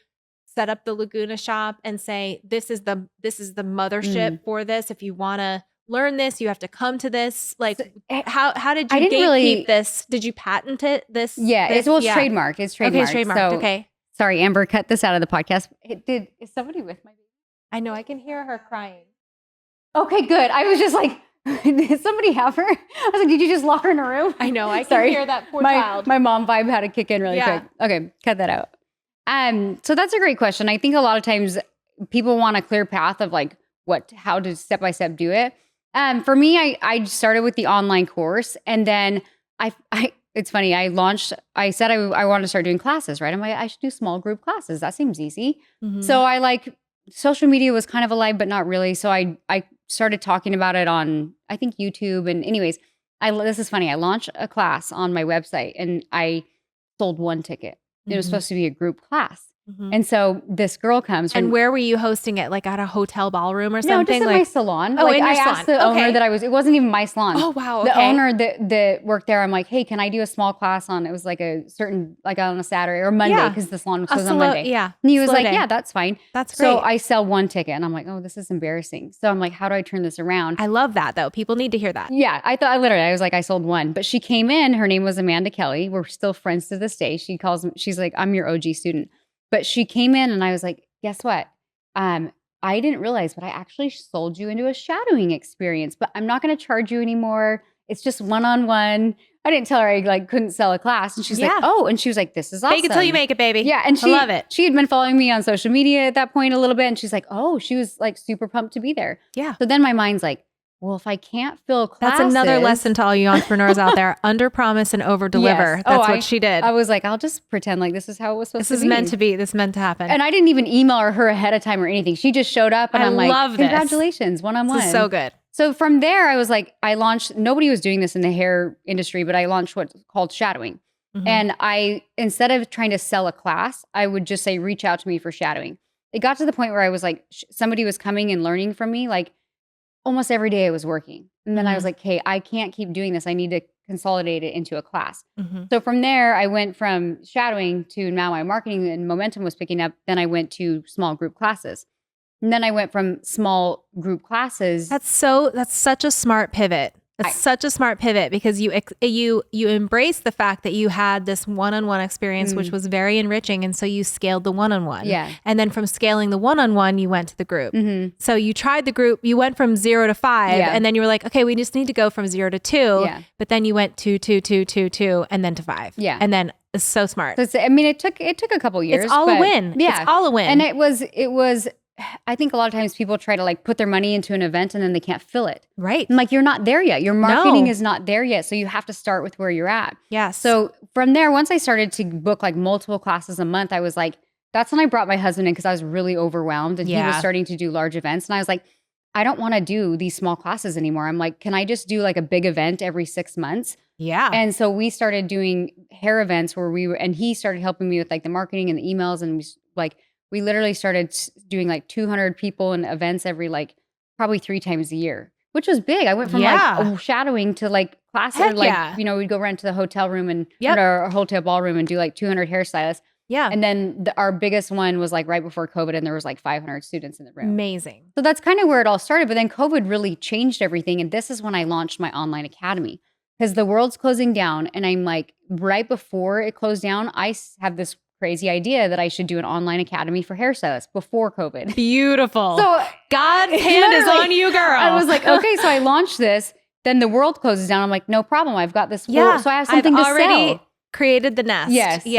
set up the Laguna shop and say, this is the mothership for this. If you want to learn this, you have to come to this. Like how did you gatekeep this? Did you patent it? It's trademarked. It's trademarked. Okay, it's trademarked. Okay. Sorry, Amber, cut this out of the podcast. Is somebody with my baby? I know, I can hear her crying. Okay, good. I was just like, did somebody have her? I was like, did you just lock her in a room? I know. I can hear that poor child. My mom vibe had to kick in really quick. Okay, cut that out. So that's a great question. I think a lot of times people want a clear path of like how to step by step do it. For me, I started with the online course, and then it's funny. I said I wanted to start doing classes, right? I'm like, I should do small group classes. That seems easy. So I like social media was kind of alive, but not really. So I started talking about it on, I think, YouTube. And anyways, this is funny. I launched a class on my website and I sold one ticket. It was supposed to be a group class. And so this girl comes. And where were you hosting it? Like at a hotel ballroom or something? No, just in my salon. Oh, like in your I salon. asked the owner that it wasn't even my salon. Oh, wow. Okay. The owner that worked there, I'm like, hey, can I do a small class it was like a certain, like on a Saturday or Monday, because the salon was closed on Monday. Yeah. And he was like, yeah, that's fine. That's great. So I sell one ticket and I'm like, oh, this is embarrassing. So I'm like, how do I turn this around? I love that though. People need to hear that. Yeah. I was like, I sold one, but she came in, her name was Amanda Kelly. We're still friends to this day. She's like, I'm your OG student. But she came in and I was like, guess what? I didn't realize, but I actually sold you into a shadowing experience, but I'm not going to charge you anymore. It's just one-on-one. I didn't tell her I like couldn't sell a class. And she's like, oh, and she was like, this is awesome. Fake it till you make it, baby. Yeah. And I love it. She had been following me on social media at that point a little bit. And she's like, oh, she was like super pumped to be there. Yeah. So then my mind's like, well, if I can't fill classes. That's another lesson to all you entrepreneurs out there. Under promise and over deliver. Yes. That's what she did. I was like, I'll just pretend like this is how it was supposed to be. This is meant to be. This is meant to happen. And I didn't even email her ahead of time or anything. She just showed up and I'm like, congratulations, one-on-one. This is so good. So from there, I was like, nobody was doing this in the hair industry, but I launched what's called shadowing. And instead of trying to sell a class, I would just say, reach out to me for shadowing. It got to the point where I was like, somebody was coming and learning from me. Like almost every day I was working. And then I was like, hey, I can't keep doing this. I need to consolidate it into a class. So from there, I went from shadowing to now my marketing and momentum was picking up. Then I went to small group classes. And then I went from small group classes. That's such a smart pivot. It's such a smart pivot because you embrace the fact that you had this one-on-one experience, which was very enriching. And so you scaled the one-on-one. Yeah. And then from scaling the one-on-one, you went to the group. So you tried the group, you went from 0 to 5 and then you were like, okay, we just need to go from 0 to 2. Yeah. But then you went 2, 2, 2, 2, 2, and then to 5. Yeah. And then is so smart. So it took a couple years. It's all a win. Yeah. It's all a win. And it was, I think a lot of times people try to like put their money into an event and then they can't fill it. Right. I'm like, you're not there yet. Your marketing is not there yet. So you have to start with where you're at. Yes. So from there, once I started to book like multiple classes a month, I was like, that's when I brought my husband in because I was really overwhelmed and he was starting to do large events. And I was like, I don't want to do these small classes anymore. I'm like, can I just do like a big event every 6 months? Yeah. And so we started doing hair events where and he started helping me with like the marketing and the emails. And we literally started doing like 200 people in events every like probably 3 times a year, which was big. I went from like shadowing to like classes, we'd go rent to the hotel room and our hotel ballroom and do like 200 hairstylists. Yeah. And then our biggest one was like right before COVID and there was like 500 students in the room. Amazing. So that's kind of where it all started. But then COVID really changed everything. And this is when I launched my online academy because the world's closing down. And I'm like, right before it closed down, I have this crazy idea that I should do an online academy for hairstylists before COVID. Beautiful. So God's hand is on you, girl. I was like, okay, so I launched this. Then the world closes down. I'm like, no problem. I've got this. So I have something to sell. Created the nest. Yes. So you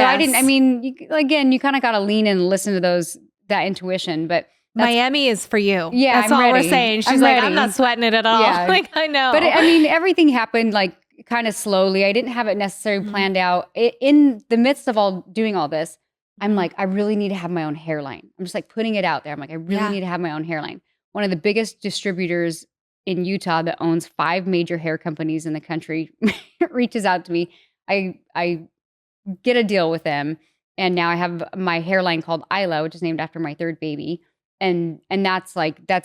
kind of got to lean in and listen to that intuition, but Miami is for you. Yeah. That's all we're saying. She's like, I'm not sweating it at all. Yeah. Like, I know. But everything happened like kind of slowly. I didn't have it necessarily planned out. In the midst of doing all this, I'm like, I really need to have my own hairline. I'm just like putting it out there. I'm like, I really need to have my own hairline. One of the biggest distributors in Utah that owns 5 major hair companies in the country reaches out to me. I get a deal with them, and now I have my hairline called Isla, which is named after my 3rd baby, and that's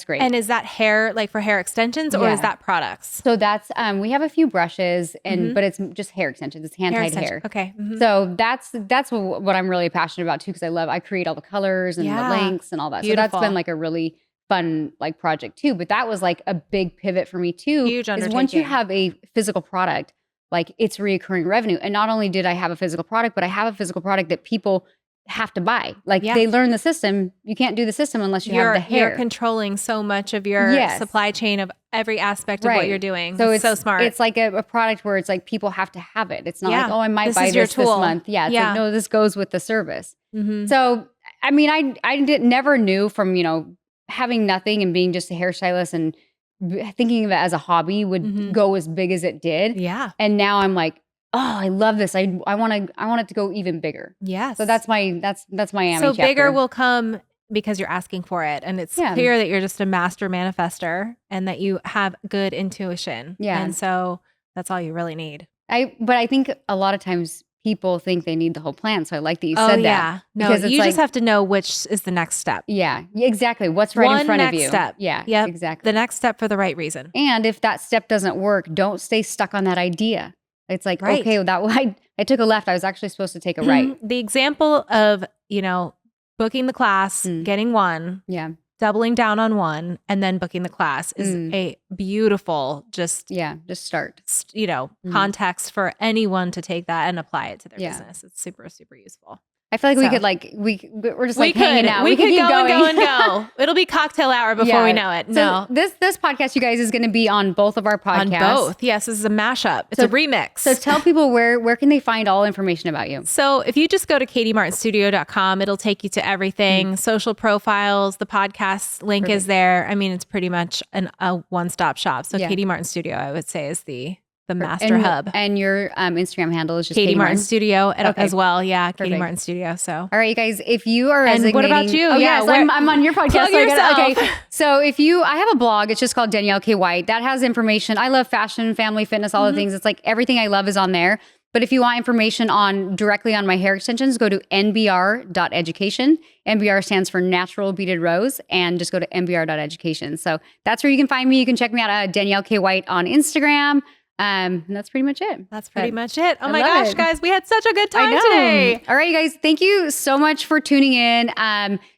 great. And is that hair like for hair extensions or is that products? So that's we have a few brushes, but it's just hair extensions. It's hand tied hair. Okay. Mm-hmm. So that's what I'm really passionate about too, because I create all the colors and the lengths and all that. Beautiful. So that's been like a really fun like project too. But that was like a big pivot for me too. Huge undertaking. Is once you have a physical product, like it's reoccurring revenue. And not only did I have a physical product, but I have a physical product that people have to buy. Like they learn the system. You can't do the system unless you have the hair. You're controlling so much of your supply chain of every aspect of what you're doing. So it's so smart. It's like a product where it's like people have to have it. It's not like, oh, I might buy this month. Yeah. It's like, no, this goes with the service. Mm-hmm. So, I mean, I never knew from, having nothing and being just a hairstylist and thinking of it as a hobby would go as big as it did. Yeah. And now I'm like, oh, I love this. I want it to go even bigger. Yes. So that's my Miami So chapter. bigger will come because you're asking for it. And it's clear that you're just a master manifester and that you have good intuition. Yeah. And so that's all you really need. But I think a lot of times people think they need the whole plan. So I like that you said that. Yeah. No, because you just have to know which is the next step. Yeah, exactly. What's right in front of you. Next step. Yeah, yep. Exactly. The next step for the right reason. And if that step doesn't work, don't stay stuck on that idea. It's like, okay, I took a left. I was actually supposed to take a right. The example of, booking the class, getting one, doubling down on one, and then booking the class is a beautiful just start. Context for anyone to take that and apply it to their business. It's super, super useful. I feel like we could we're just like hanging out. We could keep go and go. It'll be cocktail hour before we know it. So this podcast, you guys, is going to be on both of our podcasts. On both. Yes, this is a mashup. It's a remix. So tell people where can they find all information about you? So if you just go to katiemartinstudio.com, it'll take you to everything. Social profiles, the podcast link is there. I mean, it's pretty much a one-stop shop. So Katie Martin Studio, I would say, is the master hub. And your Instagram handle is just Katie Martin Studio as well. Yeah, Katie Martin Studio. So, all right, you guys, if you are resonating, what about you? Oh, yes, I'm on your podcast. Plug yourself. Okay, so I have a blog. It's just called Danielle K White. That has information. I love fashion, family, fitness, all the things. It's like everything I love is on there. But if you want information directly on my hair extensions, go to nbr.education. NBR stands for Natural Beaded Rose, and just go to nbr.education. So that's where you can find me. You can check me out at Danielle K White on Instagram. And that's pretty much it. Oh my gosh, guys, we had such a good time today. All right, you guys, thank you so much for tuning in.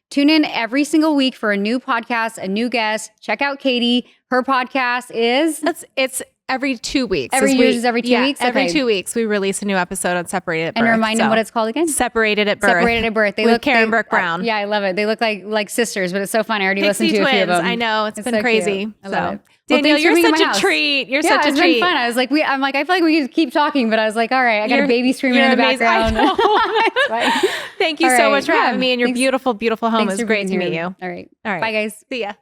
Tune in every single week for a new podcast, a new guest. Check out Katie. Her podcast is it's every 2 weeks. Every 2 weeks? Okay. Every 2 weeks we release a new episode on Separated at Birth. And remind them what it's called again? Separated at Birth. Separated at Birth. With Karen Burke Brown. Yeah, I love it. They look like sisters, but it's so fun. I already Pixie listened to a few of them. I know. It's been so crazy. I love it. Danielle, thanks for you're being in such my a house. treat. You're Yeah, such a it's treat. been fun. I was like, I feel like we could keep talking, but I was like, all right, I got a baby screaming in the amazing. background. It's fine. Thank you so much for having me in your Thanks. beautiful, beautiful home. Thanks It was for great being to meet here. you. All right. All right. Bye, guys. See ya.